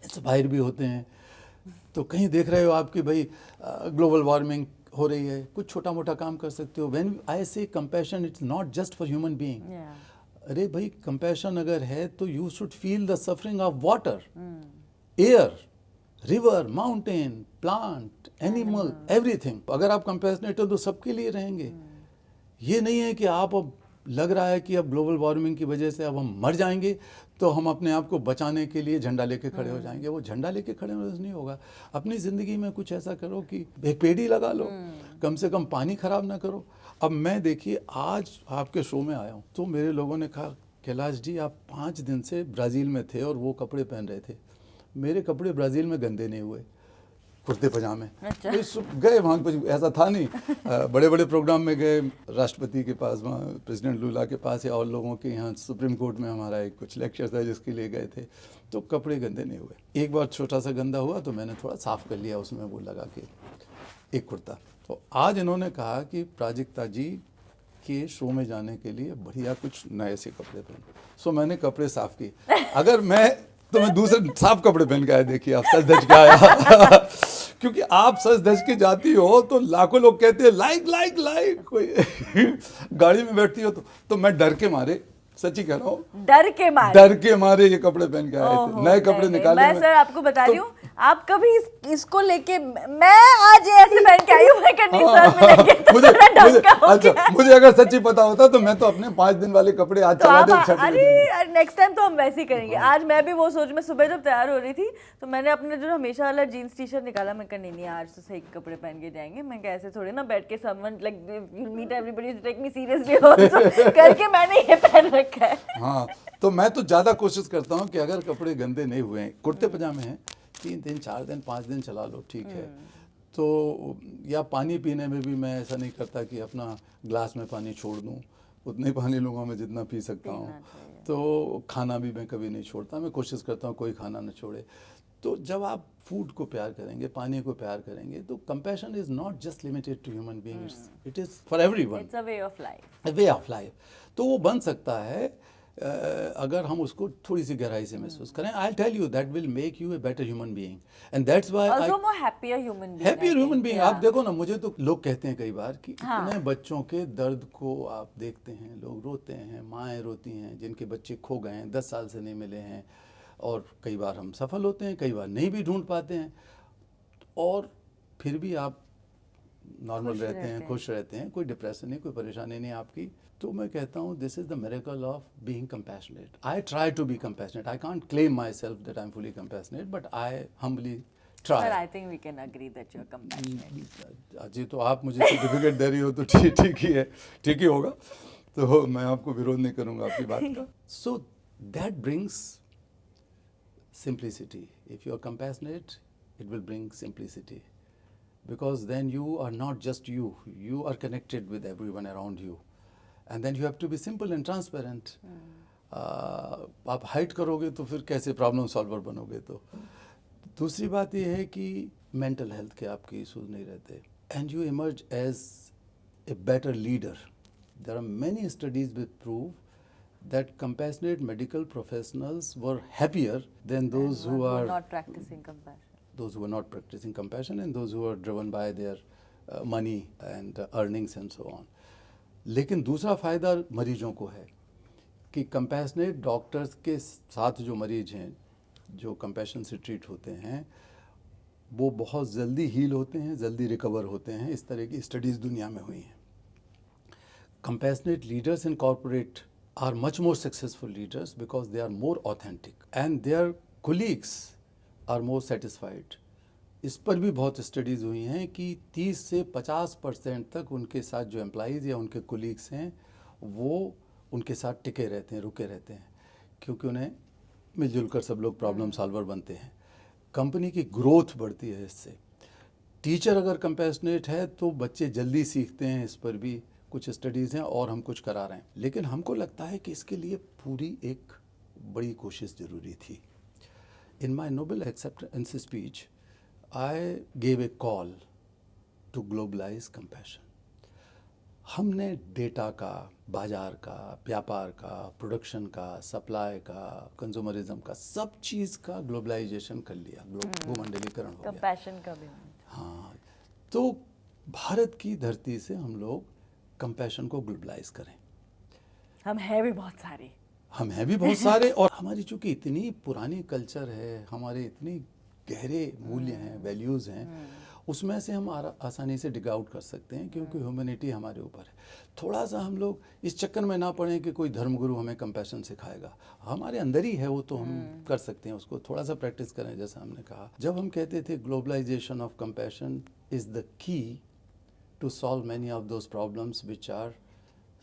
इंस्पायर भी होते हैं। तो कहीं देख रहे हो आप कि भाई ग्लोबल वार्मिंग हो रही है, कुछ छोटा मोटा काम कर सकते हो। व्हेन आई से compassion, it's not just for human being. अरे भाई, कंपैशन अगर है तो you should feel the suffering of water, air, river, mountain, plant, animal, everything. अगर आप कंपैशनेट हो तो सबके लिए रहेंगे। ये नहीं है कि आप अब लग रहा है कि अब ग्लोबल वार्मिंग की वजह से अब हम मर जाएंगे तो हम अपने आप को बचाने के लिए झंडा लेके खड़े हो जाएंगे। वो झंडा लेके खड़े होने से नहीं होगा। अपनी ज़िंदगी में कुछ ऐसा करो कि एक पेड़ ही लगा लो, कम से कम पानी खराब ना करो। अब मैं देखिए, आज आपके शो में आया हूँ तो मेरे लोगों ने कहा, कैलाश जी आप 5 दिन से ब्राज़ील में थे और वो कपड़े पहन रहे थे। मेरे कपड़े ब्राज़ील में गंदे नहीं हुए, कुर्ते पजामे।
अच्छा।
गए वहाँ कुछ ऐसा था नहीं। बड़े बड़े प्रोग्राम में गए, राष्ट्रपति के पास, वहाँ प्रेसिडेंट लूला के पास, या और लोगों के यहाँ सुप्रीम कोर्ट में हमारा एक कुछ लेक्चर था जिसके लिए गए थे, तो कपड़े गंदे नहीं हुए। एक बार छोटा सा गंदा हुआ तो मैंने थोड़ा साफ़ कर लिया, उसमें वो लगा के एक कुर्ता। तो आज इन्होंने कहा कि प्राजक्ता जी के शो में जाने के लिए बढ़िया कुछ नए से कपड़े पहनो। सो मैंने कपड़े साफ़ किए। अगर मैं दूसरे साफ कपड़े पहन के आया, देखिए आप सज धज के आया। क्योंकि आप सज धज के जाती हो तो लाखों लोग कहते हैं लाइक लाइक लाइक। कोई गाड़ी में बैठती हो तो मैं डर के मारे, सच्ची कह रहा हूँ, डर के मारे ये कपड़े पहन के आए थे। नए कपड़े निकाले।
मैं सर आपको बता रही हूँ, आप कभी इसको लेके, मैं आज ऐसे पहन के आई हूँ, मैं कहा नहीं सर मिलेंगे तो
मुझे अगर सच्ची पता होता तो मैं तो अपने 5 दिन वाले कपड़े आज चला दे।
अरे नेक्स्ट टाइम तो हम वैसे ही करेंगे। आज मैं भी वो सोच, मैं सुबह जब तैयार हो रही थी तो मैंने अपने जो हमेशा वाला जीन्स टी शर्ट निकाला। मैं कहा नहीं आज तो सही कपड़े पहन के जाएंगे। मैं कहा ऐसे थोड़े ना बैठ के someone like you meet everybody to take me seriously also करके मैंने ये पहन रखा है।
हाँ, तो मैं तो ज़्यादा कोशिश करता हूँ कि अगर कपड़े गंदे नहीं हुए हैं, कुर्ते पजामे हैं, 3 दिन 4 दिन 5 दिन चला लो, ठीक है। तो या पानी पीने में भी मैं ऐसा नहीं करता कि अपना ग्लास में पानी छोड़ दूँ, उतने पानी लूँगा मैं जितना पी सकता हूँ। तो खाना भी मैं कभी नहीं छोड़ता, मैं कोशिश करता हूँ कोई खाना न छोड़े। तो जब आप फूड को प्यार करेंगे, पानी को प्यार करेंगे, तो compassion is not just limited to human beings, it is for everyone.
It's a way of life.
Way of life. तो वो बन सकता है अगर हम उसको थोड़ी सी गहराई से महसूस करें। I tell you that will make you a better human being, and that's why
also more happier human being.
Happier human being. आप देखो ना, मुझे तो लोग कहते हैं कई बार कि इतने बच्चों के दर्द को आप देखते हैं, लोग रोते हैं, माएँ रोती हैं जिनके बच्चे खो गए हैं, 10 साल से नहीं मिले हैं, और कई बार हम सफल होते हैं, कई बार नहीं भी ढूंढ पाते हैं, और फिर भी आप नॉर्मल रहते हैं, खुश रहते हैं, कोई डिप्रेशन नहीं, कोई परेशानी नहीं आपकी। तो मैं कहता हूँ this is the miracle of being compassionate. I try to be compassionate. I can't claim myself that I am fully compassionate, but I humbly try.
But I think we can agree that you're compassionate.
जी, तो आप मुझे सर्टिफिकेट दे रही हो तो ठीक ही है, ठीक ही होगा। तो मैं आपको विरोध नहीं करूँगा आपकी बात का। So that brings simplicity. If you are compassionate, it will bring simplicity, because then you are not just you. You are connected with everyone around you, and then you have to be simple and transparent. आप हाइड करोगे तो फिर कैसे प्रॉब्लम सॉल्वर बनोगे? तो दूसरी बात ये है कि मेंटल हेल्थ के आपके इशूज नहीं रहते, and you emerge as a better leader. There are many studies which prove that compassionate medical professionals were happier than those who are
not practicing compassion.
Those who are not practicing compassion, and those who are driven by their money and earnings and so on. लेकिन दूसरा फ़ायदा मरीजों को है कि कंपैशनेट डॉक्टर्स के साथ जो मरीज हैं, जो कंपैशन से ट्रीट होते हैं, वो बहुत जल्दी हील होते हैं, जल्दी रिकवर होते हैं. इस तरह की स्टडीज़ दुनिया में हुई हैं. Compassionate leaders in corporate are much more successful leaders because they are more authentic and their colleagues are more satisfied. इस पर भी बहुत स्टडीज़ हुई हैं कि 30 से 50% तक उनके साथ जो एम्प्लॉइज़ या उनके कोलीग्स हैं वो उनके साथ टिके रहते हैं, रुके रहते हैं, क्योंकि उन्हें मिलजुल कर सब लोग प्रॉब्लम सॉल्वर बनते हैं. कंपनी की ग्रोथ बढ़ती है इससे. टीचर अगर कंपैशनेट है तो बच्चे जल्दी सीखते हैं. इस पर भी कुछ स्टडीज़ हैं और हम कुछ करा रहे हैं. लेकिन हमको लगता है कि इसके लिए पूरी एक बड़ी कोशिश ज़रूरी थी. In my Nobel acceptance speech, I gave a call to globalize compassion. हमने डेटा का, बाजार का, व्यापार का, प्रोडक्शन का, सप्लाई का, कंज्यूमरिज्म का, सब चीज़ का ग्लोबलाइजेशन कर लिया, भूमंडलीकरण हो गया।
कंपैशन का भी।
हाँ, तो भारत की धरती से हम लोग कंपैशन को ग्लोबलाइज करें।
हम हैं भी बहुत सारे।
हम हैं भी बहुत सारे, और हमारी चूंकि इतनी पुरानी कल्चर है, हमारे इतनी गहरे मूल्य हैं, वैल्यूज़ हैं, उसमें से हम आसानी से डिग आउट कर सकते हैं, क्योंकि ह्यूमैनिटी हमारे ऊपर है। थोड़ा सा हम लोग इस चक्कर में ना पड़ें कि कोई धर्मगुरु हमें कंपैशन सिखाएगा, हमारे अंदर ही है वो, तो हम कर सकते हैं उसको। थोड़ा सा प्रैक्टिस करें, जैसा हमने कहा। जब हम कहते थे globalisation of compassion is the key to solve many of those problems which are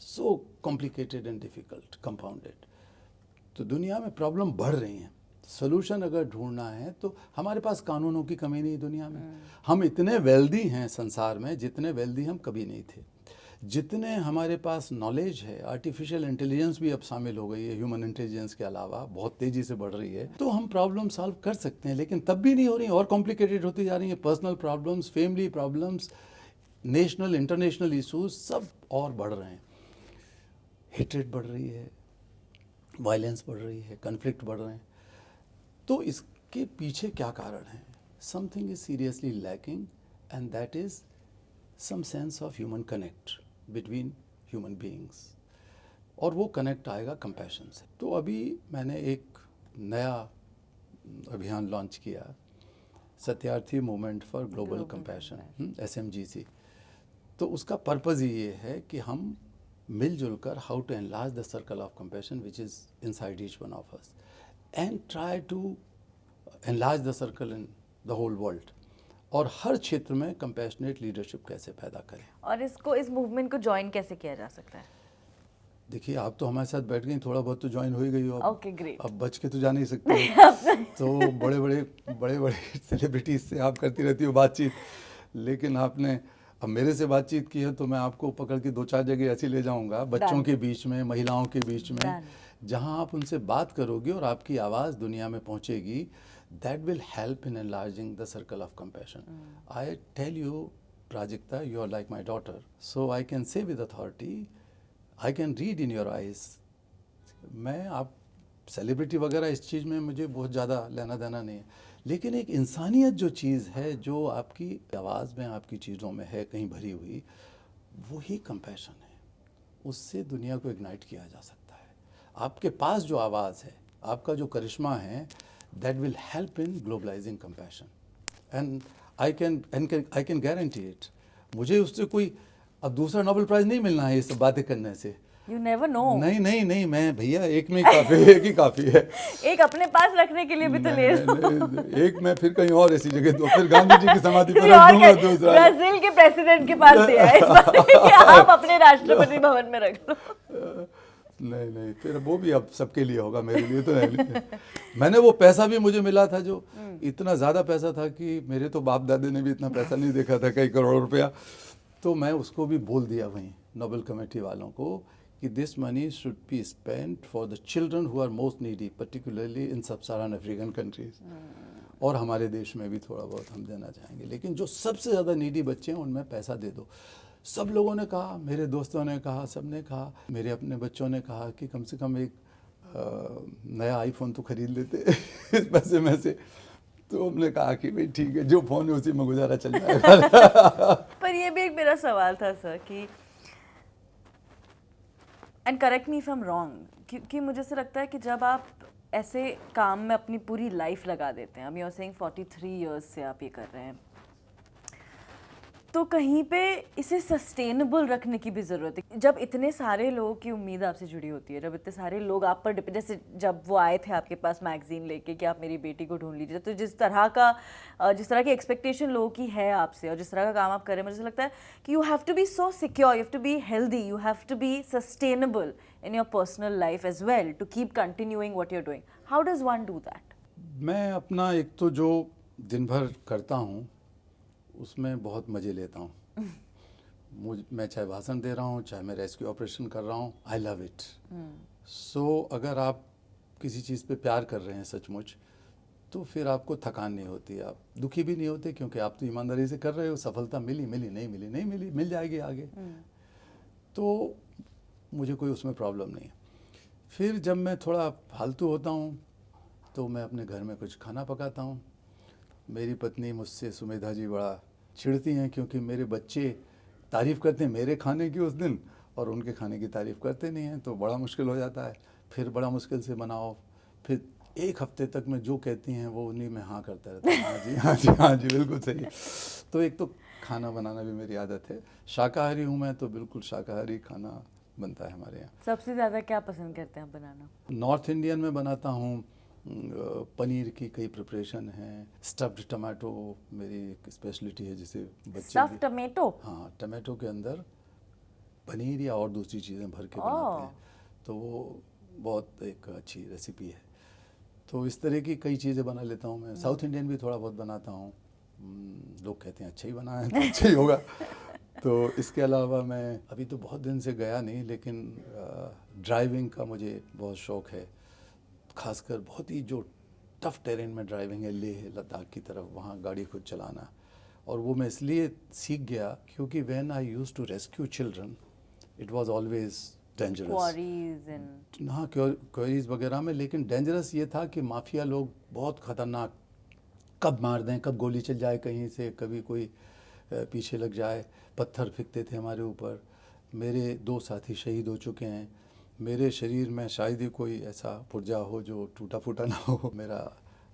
so complicated and difficult, compounded. तो दुनिया में प्रॉब्लम बढ़ रही हैं, सोल्यूशन अगर ढूंढना है तो हमारे पास कानूनों की कमी नहीं दुनिया में। हम इतने वेल्दी हैं संसार में जितने वेल्दी हम कभी नहीं थे। जितने हमारे पास नॉलेज है, आर्टिफिशियल इंटेलिजेंस भी अब शामिल हो गई है ह्यूमन इंटेलिजेंस के अलावा, बहुत तेज़ी से बढ़ रही है, तो हम प्रॉब्लम सॉल्व कर सकते हैं। लेकिन तब भी नहीं हो रही, और कॉम्प्लिकेटेड होती जा रही हैं। Personal problems, family problems, national international issues सब और बढ़ रहे हैं। हेट्रेड बढ़ रही है, वायलेंस बढ़ रही है, कन्फ्लिक्ट बढ़ रहे हैं। तो इसके पीछे क्या कारण है? Something is seriously lacking, and that is some sense of human connect between human beings, और वो कनेक्ट आएगा कंपैशन से। तो अभी मैंने एक नया अभियान लॉन्च किया, Satyarthi movement for global compassion, SMGC। तो उसका पर्पज़ ये है कि हम मिलजुल कर how to enlarge the circle of compassion which is inside each one of us, and try to enlarge the circle in the whole world, और हर क्षेत्र में कंपैशनेट लीडरशिप कैसे पैदा करें।
और इसको, इस मूवमेंट को ज्वाइन कैसे किया जा सकता है?
देखिए, आप तो हमारे साथ बैठ गई, थोड़ा बहुत तो ज्वाइन हो ही गई हो।
Okay, great.
अब बच के तो जा नहीं सकते। तो बड़े बड़े सेलिब्रिटीज से आप करती रहती हो बातचीत, लेकिन आपने अब मेरे से बातचीत की है, तो मैं आपको पकड़ के 2-4 जगह ऐसी ले जाऊंगा, बच्चों के बीच में, महिलाओं के बीच में, जहां आप उनसे बात करोगे और आपकी आवाज़ दुनिया में पहुंचेगी। That will help in enlarging the circle of compassion. I tell you Prajakta, you are like my daughter, so I can say with authority, I can read in your eyes. मैं, आप सेलिब्रिटी वगैरह इस चीज़ में मुझे बहुत ज़्यादा लेना देना नहीं है, लेकिन एक इंसानियत जो चीज़ है, जो आपकी आवाज़ में, आपकी चीज़ों में है कहीं भरी हुई, वही कंपैशन है। उससे दुनिया को इग्नाइट किया जा सकता है। आपके पास जो आवाज़ है, आपका जो करिश्मा है, that will help in globalising compassion, and I can guarantee it. मुझे उससे कोई अब दूसरा नोबेल प्राइज़ नहीं मिलना है ये सब बातें करने से।
You never know.
नहीं, मैं भैया एक में काफ़ी है, एक ही काफ़ी है।
एक अपने पास रखने के लिए भी तो ले लो।
एक मैं फिर कहीं और ऐसी जगह, तो फिर गांधी जी की समाधि पर
किसी
रख
और
दूंगा
के,
दूसरा।
ब्राजील के प्रेसिडेंट के पास दिया है इस बार कि आप अपने राष्ट्रपति भवन में रख लो।
नहीं, फिर वो भी अब सबके लिए होगा, मेरे लिए तो नहीं। मैंने वो पैसा भी मुझे मिला था, जो इतना ज़्यादा पैसा था कि मेरे तो बाप दादे ने भी इतना पैसा नहीं देखा था, कई करोड़ रुपया। तो मैं उसको भी बोल दिया वहीं नोबेल कमेटी वालों को कि this money should be spent for the children who are most needy, particularly in sub Saharan African countries, और हमारे देश में भी थोड़ा बहुत हम देना चाहेंगे, लेकिन जो सबसे ज़्यादा नीडी बच्चे हैं उनमें पैसा दे दो। सब लोगों ने कहा, मेरे दोस्तों ने कहा, सब ने कहा, मेरे अपने बच्चों ने कहा कि कम से कम एक नया आईफोन तो खरीद लेते इस पैसे में से। तो हमने कहा कि भाई ठीक है, जो फ़ोन है उसी में गुजारा चल जाएगा।
पर ये भी एक मेरा सवाल था सर कि, and correct me if I am wrong, क्योंकि मुझे ऐसा लगता है कि जब आप ऐसे काम में अपनी पूरी लाइफ लगा देते हैं, अब यू आर सेइंग 43 इयर्स से आप ये कर रहे हैं, तो कहीं पे इसे सस्टेनेबल रखने की भी ज़रूरत है। जब इतने सारे लोगों की उम्मीद आपसे जुड़ी होती है, जब इतने सारे लोग आप पर डिपेंड, जैसे जब वो आए थे आपके पास मैगजीन लेके कि आप मेरी बेटी को ढूंढ लीजिए, तो जिस तरह की एक्सपेक्टेशन लोगों की है आपसे और जिस तरह का काम आप करें, मुझे लगता है कि you have to be so secure, you have to be healthy, you have to be sustainable in your personal life as well to keep continuing what you are doing. How does one do that?
मैं अपना एक तो जो दिन भर करता हूँ उसमें बहुत मज़े लेता हूँ। मैं चाहे भाषण दे रहा हूँ, चाहे मैं रेस्क्यू ऑपरेशन कर रहा हूँ, आई लव इट। सो अगर आप किसी चीज़ पे प्यार कर रहे हैं सचमुच, तो फिर आपको थकान नहीं होती, आप दुखी भी नहीं होते, क्योंकि आप तो ईमानदारी से कर रहे हो। सफलता मिली मिली, नहीं मिली नहीं मिली, मिल जाएगी आगे। तो मुझे कोई उसमें प्रॉब्लम नहीं है। फिर जब मैं थोड़ा फालतू होता हूँ तो मैं अपने घर में कुछ खाना पकाता हूँ। मेरी पत्नी मुझसे, सुमेधा जी, बड़ा चिढ़ती हैं, क्योंकि मेरे बच्चे तारीफ़ करते हैं मेरे खाने की उस दिन, और उनके खाने की तारीफ़ करते नहीं हैं, तो बड़ा मुश्किल हो जाता है। फिर बड़ा मुश्किल से बनाओ, फिर एक हफ्ते तक मैं जो कहती हैं वो उन्हीं में हाँ करता रहता हूँ, हाँ जी हाँ जी हाँ जी, बिल्कुल सही। तो एक तो खाना बनाना भी मेरी आदत है। शाकाहारी हूँ मैं, तो बिल्कुल शाकाहारी खाना बनता है हमारे यहाँ।
सबसे ज़्यादा क्या पसंद करते हैं आप बनाना?
नॉर्थ इंडियन में बनाता हूँ, पनीर की कई प्रिपरेशन हैं। स्टफ्ड टमाटो मेरी एक स्पेशलिटी है, जिसे बच्चे
स्टफ टमेटो?
हाँ, टमाटो के अंदर पनीर या और दूसरी चीज़ें भर के बनाते हैं, तो वो बहुत एक अच्छी रेसिपी है। तो इस तरह की कई चीज़ें बना लेता हूँ मैं। साउथ इंडियन भी थोड़ा बहुत बनाता हूँ। लोग कहते हैं अच्छा ही बना है तो अच्छा ही होगा। तो इसके अलावा मैं अभी तो बहुत दिन से गया नहीं, लेकिन ड्राइविंग का मुझे बहुत शौक़ है। खासकर बहुत ही जो टफ टेरेन में ड्राइविंग है, लेह लद्दाख की तरफ, वहाँ गाड़ी खुद चलाना। और वो मैं इसलिए सीख गया क्योंकि when I used to rescue children, it was always dangerous.
Quarries and
हाँ, क्वेरीज वगैरह में, लेकिन डेंजरस ये था कि माफिया लोग बहुत ख़तरनाक, कब मार दें, कब गोली चल जाए कहीं से, कभी कोई पीछे लग जाए। पत्थर फेंकते थे हमारे ऊपर। मेरे 2 साथी शहीद हो चुके हैं। मेरे शरीर में शायद ही कोई ऐसा पुर्जा हो जो टूटा फूटा ना हो। मेरा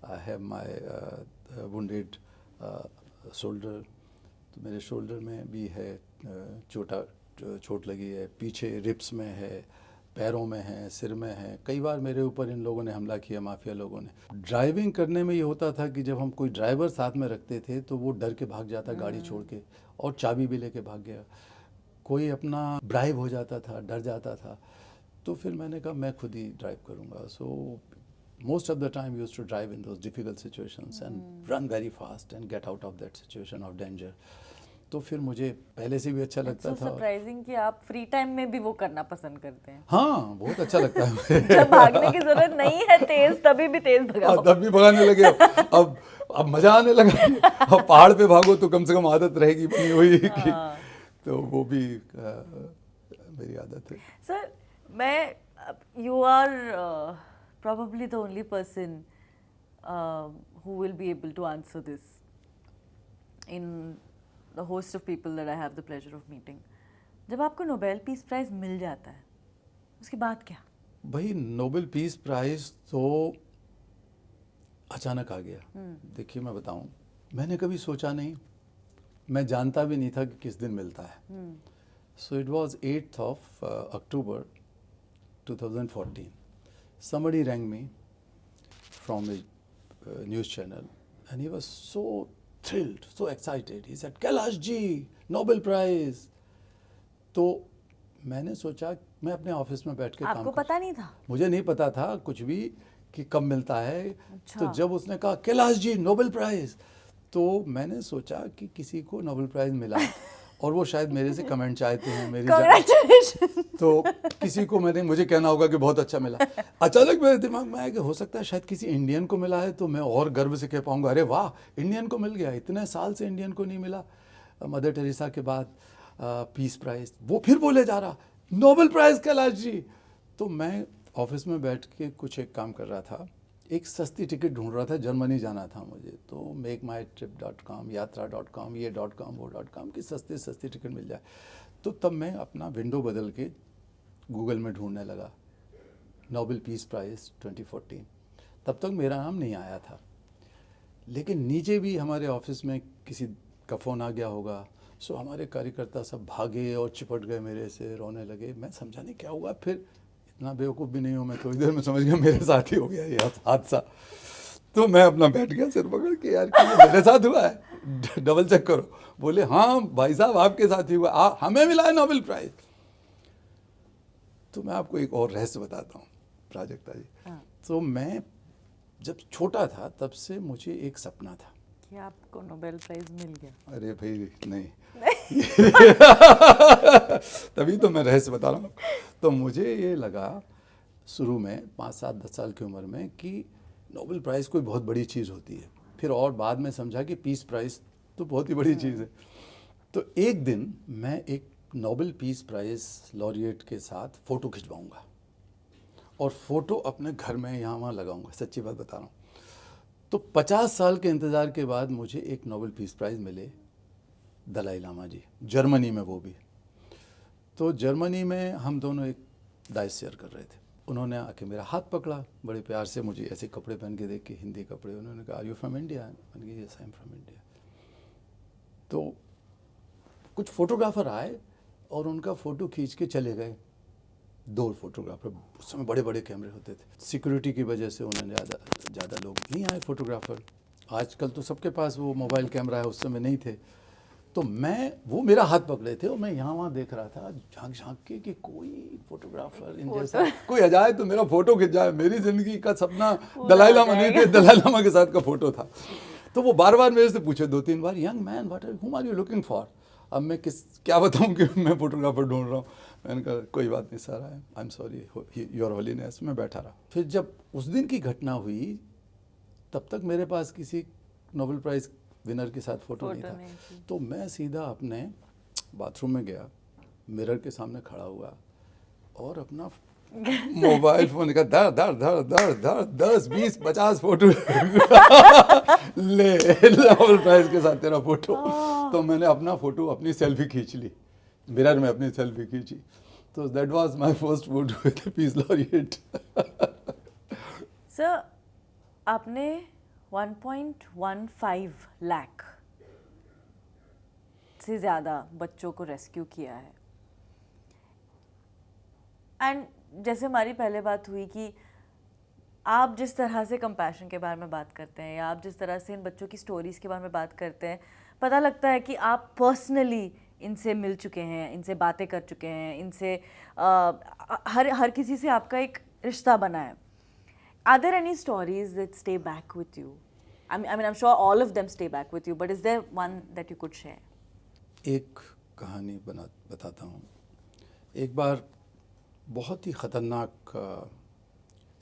I have my wounded shoulder, तो मेरे शोल्डर में भी है चोट लगी है, पीछे रिब्स में है, पैरों में है, सिर में है। कई बार मेरे ऊपर इन लोगों ने हमला किया, माफिया लोगों ने। ड्राइविंग करने में ये होता था कि जब हम कोई ड्राइवर साथ में रखते थे तो वो डर के भाग जाता गाड़ी छोड़ के, और चाबी भी लेके भाग गया। कोई अपना ब्राइब हो जाता था, डर जाता था। तो फिर मैंने कहा मैं खुद ही ड्राइव करूँगा। सो most of the time used to drive in those difficult situations and run very fast and get out of that situation of danger. तो फिर मुझे पहले से भी अच्छा लगता था।
सरप्राइजिंग कि आप फ्री टाइम में भी वो करना पसंद करते हैं।
हाँ, बहुत अच्छा लगता है मुझे।
जब भागने की जरूरत नहीं है तेज, तभी भी तेज भगाओ।
तब भी भगाने लगे। अब मजा आने लगा। अब पहाड़ पे भागो तो कम से कम आदत रहेगी बनी हुई कि, तो वो भी मेरी आदत है।
Sir, you are probably the only person who will be able to answer this in the host of people that I have the pleasure of meeting. जब आपको नोबेल पीस प्राइज मिल जाता है, उसके बाद क्या?
भाई, नोबेल पीस प्राइज तो अचानक आ गया। देखिए मैं बताऊं, मैंने कभी सोचा नहीं, मैं जानता भी नहीं था कि किस दिन मिलता है। So it was 8th of October 2014. Somebody rang me from a news channel and he was so thrilled, so excited. He said, Kailash ji, Nobel Prize. तो मैंने सोचा, मैं अपने ऑफिस में बैठ के काम
आपको पता नहीं था?
मुझे नहीं पता था कुछ भी कि कब मिलता है।
अच्छा।
तो जब उसने कहा कैलाश जी नोबेल प्राइज, तो मैंने सोचा कि किसी को नोबेल प्राइज मिला और वो शायद मेरे से कमेंट चाहते हैं मेरी तो किसी को मुझे कहना होगा कि बहुत अच्छा मिला। अचानक मेरे दिमाग में आया कि हो सकता है शायद किसी इंडियन को मिला है, तो मैं और गर्व से कह पाऊंगा, अरे वाह, इंडियन को मिल गया। इतने साल से इंडियन को नहीं मिला। मदर टेरेसा के बाद पीस प्राइज, वो फिर बोले जा रहा नोबेल प्राइज कैलाश जी। तो मैं ऑफिस में बैठ के कुछ एक काम कर रहा था, एक सस्ती टिकट ढूंढ रहा था, जर्मनी जाना था मुझे। तो makemytrip.com, yatra.com, ये .com वो .com की सस्ती टिकट मिल जाए। तो तब मैं अपना विंडो बदल के गूगल में ढूंढने लगा नोबेल पीस प्राइज 2014। तब तक मेरा नाम नहीं आया था, लेकिन नीचे भी हमारे ऑफिस में किसी का फ़ोन आ गया होगा। सो हमारे कार्यकर्ता सब भागे और चिपट गए मेरे से, रोने लगे। मैं समझा नहीं क्या हुआ। फिर इतना बेवकूफ़ भी नहीं हूँ मैं, थोड़ी देर में समझ गया मेरे साथ ही हो गया ये हादसा। तो मैं अपना बैठ गया सिर पकड़ के, यार कि मेरे साथ हुआ है, डबल चेक करो। बोले हाँ भाई साहब, आपके साथ ही हुआ, हमें मिला है नोबेल प्राइज। तो मैं आपको एक और रहस्य बताता हूँ प्राजक्ता जी। तो मैं जब छोटा था तब से मुझे एक सपना था
कि आपको नोबेल प्राइज मिल गया।
अरे भाई नहीं, तभी तो मैं रहस्य बता रहा हूँ। तो मुझे ये लगा शुरू में 5, 7, 10 साल की उम्र में कि नोबेल प्राइज़ कोई बहुत बड़ी चीज़ होती है। फिर और बाद में समझा कि पीस प्राइज़ तो बहुत ही बड़ी चीज़ है। तो एक दिन मैं एक नोबेल पीस प्राइज़ लॉरिएट के साथ फ़ोटो खिंचवाऊँगा और फ़ोटो अपने घर में यहाँ वहाँ लगाऊँगा, सच्ची बात बता रहा हूँ। तो 50 साल के इंतज़ार के बाद मुझे एक नोबेल पीस प्राइज़ मिले, दलाई लामा जी, जर्मनी में वो भी। तो जर्मनी में हम दोनों एक डाइस शेयर कर रहे थे। उन्होंने आके मेरा हाथ पकड़ा बड़े प्यार से, मुझे ऐसे कपड़े पहन के देख के, हिंदी कपड़े। उन्होंने कहा, आर यू फ्रॉम इंडिया? मैंने कहा, yes I am from India. तो कुछ फोटोग्राफर आए और उनका फ़ोटो खींच के चले गए। 2 फोटोग्राफर, उस समय बड़े बड़े कैमरे होते थे, सिक्योरिटी की वजह से उन्होंने ज़्यादा लोग नहीं आए फोटोग्राफर। आजकल तो सबके पास वो मोबाइल कैमरा है, उस समय नहीं थे। तो वो मेरा हाथ पकड़े थे और मैं यहाँ वहाँ देख रहा था, झांक झांक के कि कोई फोटोग्राफर इन जैसा कोई आ जाए तो मेरा फोटो खिंच जाए। मेरी ज़िंदगी का सपना दलाई लामा नहीं थे, दलाई लामा के साथ का फ़ोटो था। तो वो बार बार मेरे से पूछे 2-3 बार, young man what are you looking for? अब मैं क्या बताऊं कि मैं फोटोग्राफर ढूंढ रहा हूँ। मैंने कहा, कोई बात नहीं sir, I am sorry your holiness. मैं बैठा रहा। फिर जब उस दिन की घटना हुई, तब तक मेरे पास किसी नोबेल प्राइज़ विनर के साथ फ़ोटो नहीं था। तो मैं सीधा अपने बाथरूम में गया, मिरर के सामने खड़ा हुआ और अपना मोबाइल फ़ोन का धर धर धर धर धर 10-20-50 फ़ोटो ले नोबेल प्राइज़ के साथ तेरा फ़ोटो। तो मैंने अपना फ़ोटो, अपनी सेल्फी खींच ली, मिरर में अपनी सेल्फी खींची। तो that was my first photo with the peace laureate.
Sir, आपने 1.15 लाख से ज़्यादा बच्चों को रेस्क्यू किया है। एंड जैसे हमारी पहले बात हुई कि आप जिस तरह से कंपैशन के बारे में बात करते हैं, या आप जिस तरह से इन बच्चों की स्टोरीज़ के बारे में बात करते हैं, पता लगता है कि आप पर्सनली इनसे मिल चुके हैं, इनसे बातें कर चुके हैं, इनसे हर किसी से आपका एक रिश्ता बना है। Are there any stories that stay back with you? I mean, I'm sure all of them stay back with you, but is there one that you could share?
एक कहानी बताता हूँ। एक बार बहुत ही ख़तरनाक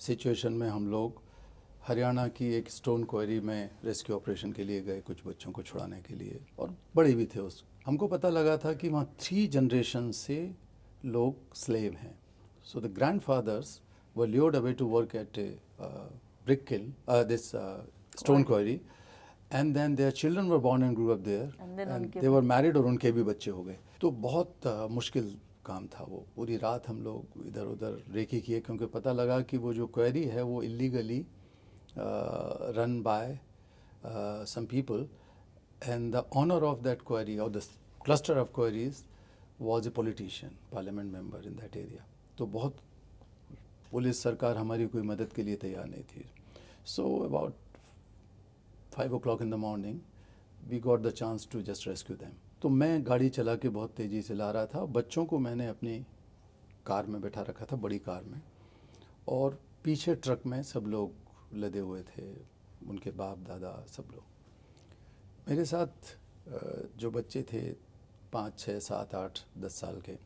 सिचुएशन में हम लोग हरियाणा की एक स्टोन क्वारी में रेस्क्यू ऑपरेशन के लिए गए, कुछ बच्चों को छुड़ाने के लिए, और बड़े भी थे। हमको पता लगा था कि वहाँ 3 जनरेशन से लोग स्लेव हैं। So the grandfathers were lured away to work at a brick kiln, this stone quarry, and then their children were born and grew up there, and they were married और उनके भी बच्चे हो गए। तो बहुत मुश्किल काम था वो। पूरी रात हम लोग इधर उधर रेकी किए, क्योंकि पता लगा कि वो जो क्वेरी है वो illegally run by some people, and the owner of that quarry or the cluster of quarries was a politician, parliament member in that area. तो बहुत पुलिस सरकार हमारी कोई मदद के लिए तैयार नहीं थी। So about 5 o'clock in the morning we got the chance to just rescue them. तो मैं गाड़ी चला के बहुत तेज़ी से ला रहा था। बच्चों को मैंने अपनी कार में बैठा रखा था, बड़ी कार में, और पीछे ट्रक में सब लोग लदे हुए थे, उनके बाप दादा सब लोग। मेरे साथ जो बच्चे थे 5, 6, 7, 8, 10 साल के,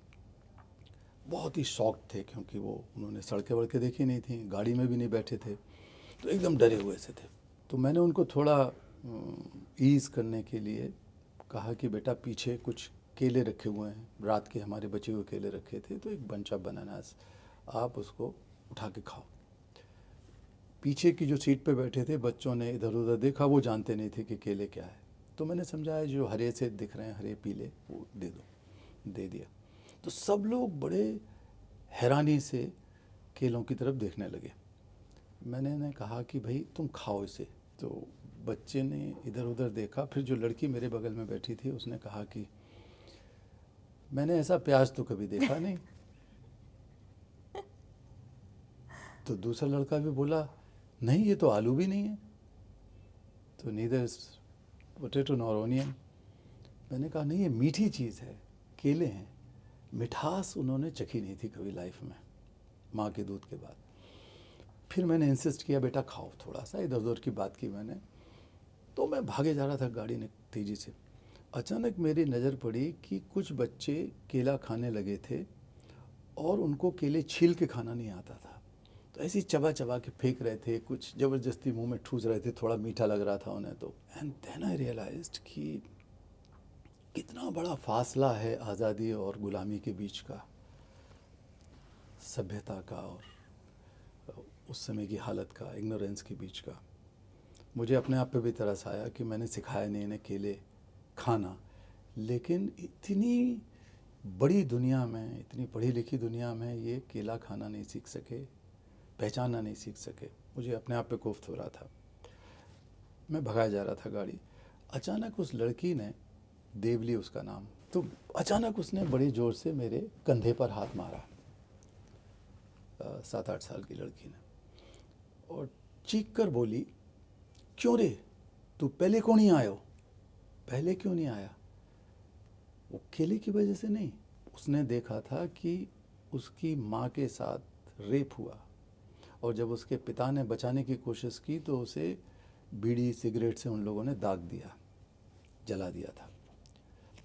बहुत ही शॉक्ड थे, क्योंकि उन्होंने सड़कें वड़कें देखी नहीं थी, गाड़ी में भी नहीं बैठे थे, तो एकदम डरे हुए से थे। तो मैंने उनको थोड़ा ईज़ करने के लिए कहा कि बेटा पीछे कुछ केले रखे हुए हैं, रात के हमारे बचे हुए केले रखे थे, तो एक बंच ऑफ बनानास, आप उसको उठा के खाओ। पीछे की जो सीट पे बैठे थे बच्चों ने इधर उधर देखा, वो जानते नहीं थे कि केले क्या है। तो मैंने समझाया जो हरे से दिख रहे हैं, हरे पीले, वो दे दिया। तो सब लोग बड़े हैरानी से केलों की तरफ देखने लगे। मैंने कहा कि भाई तुम खाओ इसे। तो बच्चे ने इधर उधर देखा। फिर जो लड़की मेरे बगल में बैठी थी उसने कहा कि मैंने ऐसा प्याज तो कभी देखा नहीं। तो दूसरा लड़का भी बोला, नहीं ये तो आलू भी नहीं है। तो नीदर पोटैटो नॉर ओनियन। मैंने कहा नहीं, ये मीठी चीज़ है, केले हैं। मिठास उन्होंने चखी नहीं थी कभी लाइफ में, माँ के दूध के बाद। फिर मैंने इंसिस्ट किया, बेटा खाओ थोड़ा सा, इधर उधर की बात की मैंने। तो मैं भागे जा रहा था गाड़ी ने तेज़ी से। अचानक मेरी नज़र पड़ी कि कुछ बच्चे केला खाने लगे थे और उनको केले छील के खाना नहीं आता था। तो ऐसी चबा चबा के फेंक रहे थे, कुछ ज़बरदस्ती मुंह में ठूस रहे थे, थोड़ा मीठा लग रहा था उन्हें तो। एंड देन आई रियलाइज्ड कि कितना बड़ा फासला है आज़ादी और गुलामी के बीच का, सभ्यता का और उस समय की हालत का, इग्नोरेंस के बीच का। मुझे अपने आप पे भी तरस आया कि मैंने सिखाया नहीं इन्हें केले खाना, लेकिन इतनी बड़ी दुनिया में, इतनी पढ़ी लिखी दुनिया में ये केला खाना नहीं सीख सके, पहचानना नहीं सीख सके। मुझे अपने आप पे कोफ्त हो रहा था। मैं भगाया जा रहा था गाड़ी, अचानक उस लड़की ने, देवली उसका नाम, तो अचानक उसने बड़ी ज़ोर से मेरे कंधे पर हाथ मारा, 7-8 साल की लड़की ने, और चीख कर बोली, क्यों रे, तू पहले क्यों नहीं आयो? पहले क्यों नहीं आया? वो केले की वजह से नहीं, उसने देखा था कि उसकी माँ के साथ रेप हुआ, और जब उसके पिता ने बचाने की कोशिश की तो उसे बीड़ी सिगरेट से उन लोगों ने दाग दिया, जला दिया था।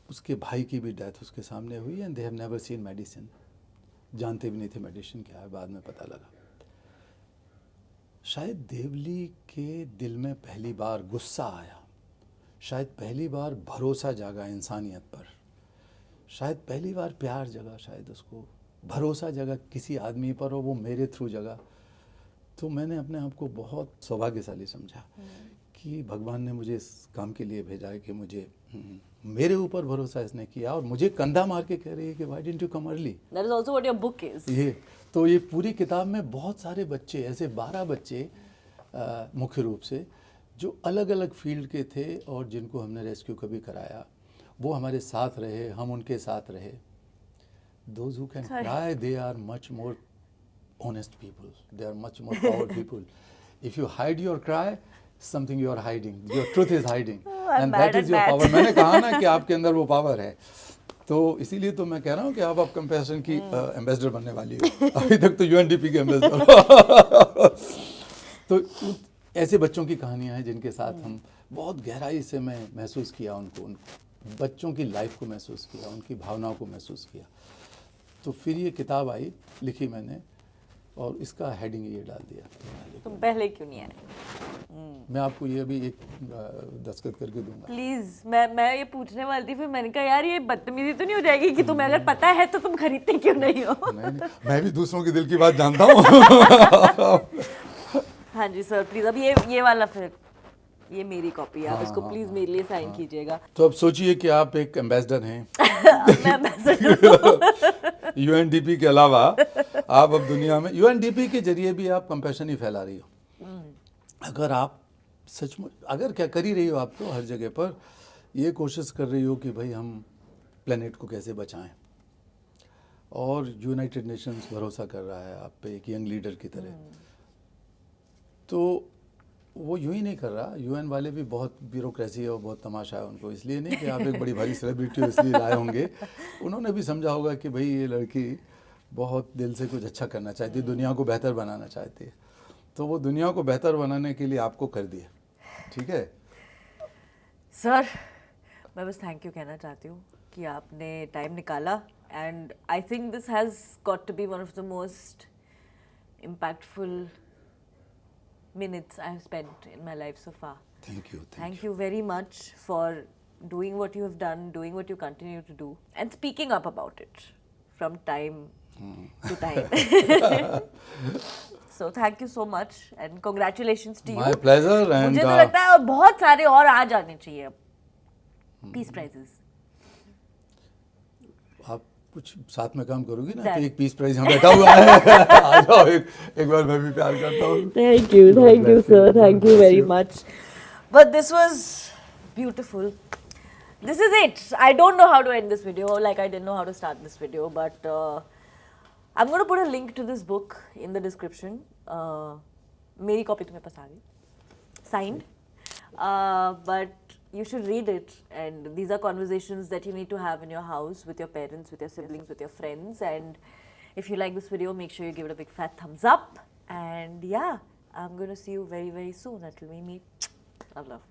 उसके भाई की भी डेथ उसके सामने हुई, and they have never seen medicine, जानते भी नहीं थे मेडिसिन क्या है, बाद में पता लगा। शायद देवली के दिल में पहली बार गुस्सा आया, शायद पहली बार भरोसा जागा इंसानियत पर, शायद पहली बार प्यार जगा, शायद उसको भरोसा जगा किसी आदमी पर, और वो मेरे थ्रू जगा। तो मैंने अपने आप को बहुत सौभाग्यशाली समझा कि भगवान ने मुझे इस काम के लिए भेजा है कि मुझे मेरे ऊपर भरोसा इसने किया, और मुझे कंधा मार के कह रही है कि why didn't you come early.
That is also what your book is.
ये पूरी किताब में बहुत सारे बच्चे, ऐसे 12 बच्चे मुख्य रूप से, जो अलग अलग फील्ड के थे और जिनको हमने रेस्क्यू कभी कराया, वो हमारे साथ रहे, हम उनके साथ रहे। Those who can cry, they are much more honest people. They are much more powerful people. If you hide your cry, something you are hiding. Your truth is hiding. And that is your power. मैंने कहा ना कि आपके अंदर वो पावर है, तो इसीलिए तो मैं कह रहा हूँ कि आप कंपैशन की एम्बेसडर बनने वाली हो। अभी तक तो यूएनडीपी के एम्बेसडर। तो ऐसे बच्चों की कहानियाँ हैं जिनके साथ हम बहुत गहराई से मैं महसूस किया, उनको बच्चों की लाइफ को महसूस किया, उनकी भावनाओं को महसूस किया। तो फिर ये किताब आई, लिखी मैंने, और इसका हेडिंग ये डाल दिया,
तुम पहले क्यों नहीं आए?
मैं आपको ये भी एक दस्तखत करके दूंगा
प्लीज। मैं ये पूछने वाली थी, फिर मैंने कहा यार ये बदतमीजी तो नहीं हो जाएगी कि तुम्हें अगर पता है तो तुम खरीदते क्यों नहीं हो?
नहीं, मैं भी दूसरों के दिल की बात जानता हूँ।
हाँ जी सर, प्लीज। अब ये वाला, फिर ये मेरी कॉपी है, आप इसको प्लीज मेरे लिए साइन कीजिएगा।
तो अब सोचिए कि आप एक एम्बेसडर हैं यूएनडीपी के अलावा, आप अब दुनिया में यूएनडीपी के जरिए भी आप कंपैशन ही फैला रही हो। अगर आप सचमुच, अगर क्या कर ही रही हो, आप तो हर जगह पर ये कोशिश कर रही हो कि भाई हम प्लेनेट को कैसे बचाएं, और यूनाइटेड नेशंस भरोसा कर रहा है आप पे एक यंग लीडर की तरह, तो वो यूं ही नहीं कर रहा। यूएन वाले भी बहुत ब्यूरोक्रेसी है और बहुत तमाशा है उनको, इसलिए नहीं कि आप एक बड़ी भारी सेलिब्रिटी हो इसलिए लाए होंगे। उन्होंने भी समझा होगा कि भाई ये लड़की बहुत दिल से कुछ अच्छा करना चाहती है, दुनिया को बेहतर बनाना चाहती है, तो वो दुनिया को बेहतर बनाने के लिए आपको कर दिया। ठीक है
सर, मैं बस थैंक यू कहना चाहती हूँ कि आपने टाइम निकाला, and I think this has got to be one of the most impactful minutes I have spent in my life so far. Thank you very much for doing what you have done, doing what you continue to do, and speaking up about it from time to time. So thank you so much and congratulations to you.
My pleasure. And
मुझे तो लगता है और बहुत सारे और आ जाने चाहिए पीस प्राइजेस।
आप कुछ साथ में काम करोगी ना, तो एक पीस प्राइज यहाँ बैठा हुआ है। आ जाओ, एक बार मैं भी प्यार करता हूँ।
Thank you sir, thank you very much. But this was beautiful. This is it. I don't know how to end this video, like I didn't know how to start this video, but I'm going to put a link to this book in the description. मेरी कॉपी तुम्हें पास आ गई, signed. But you should read it, and these are conversations that you need to have in your house with your parents, with your siblings, with your friends. And if you like this video, make sure you give it a big fat thumbs up. And yeah, I'm going to see you very, very soon until we meet. Love.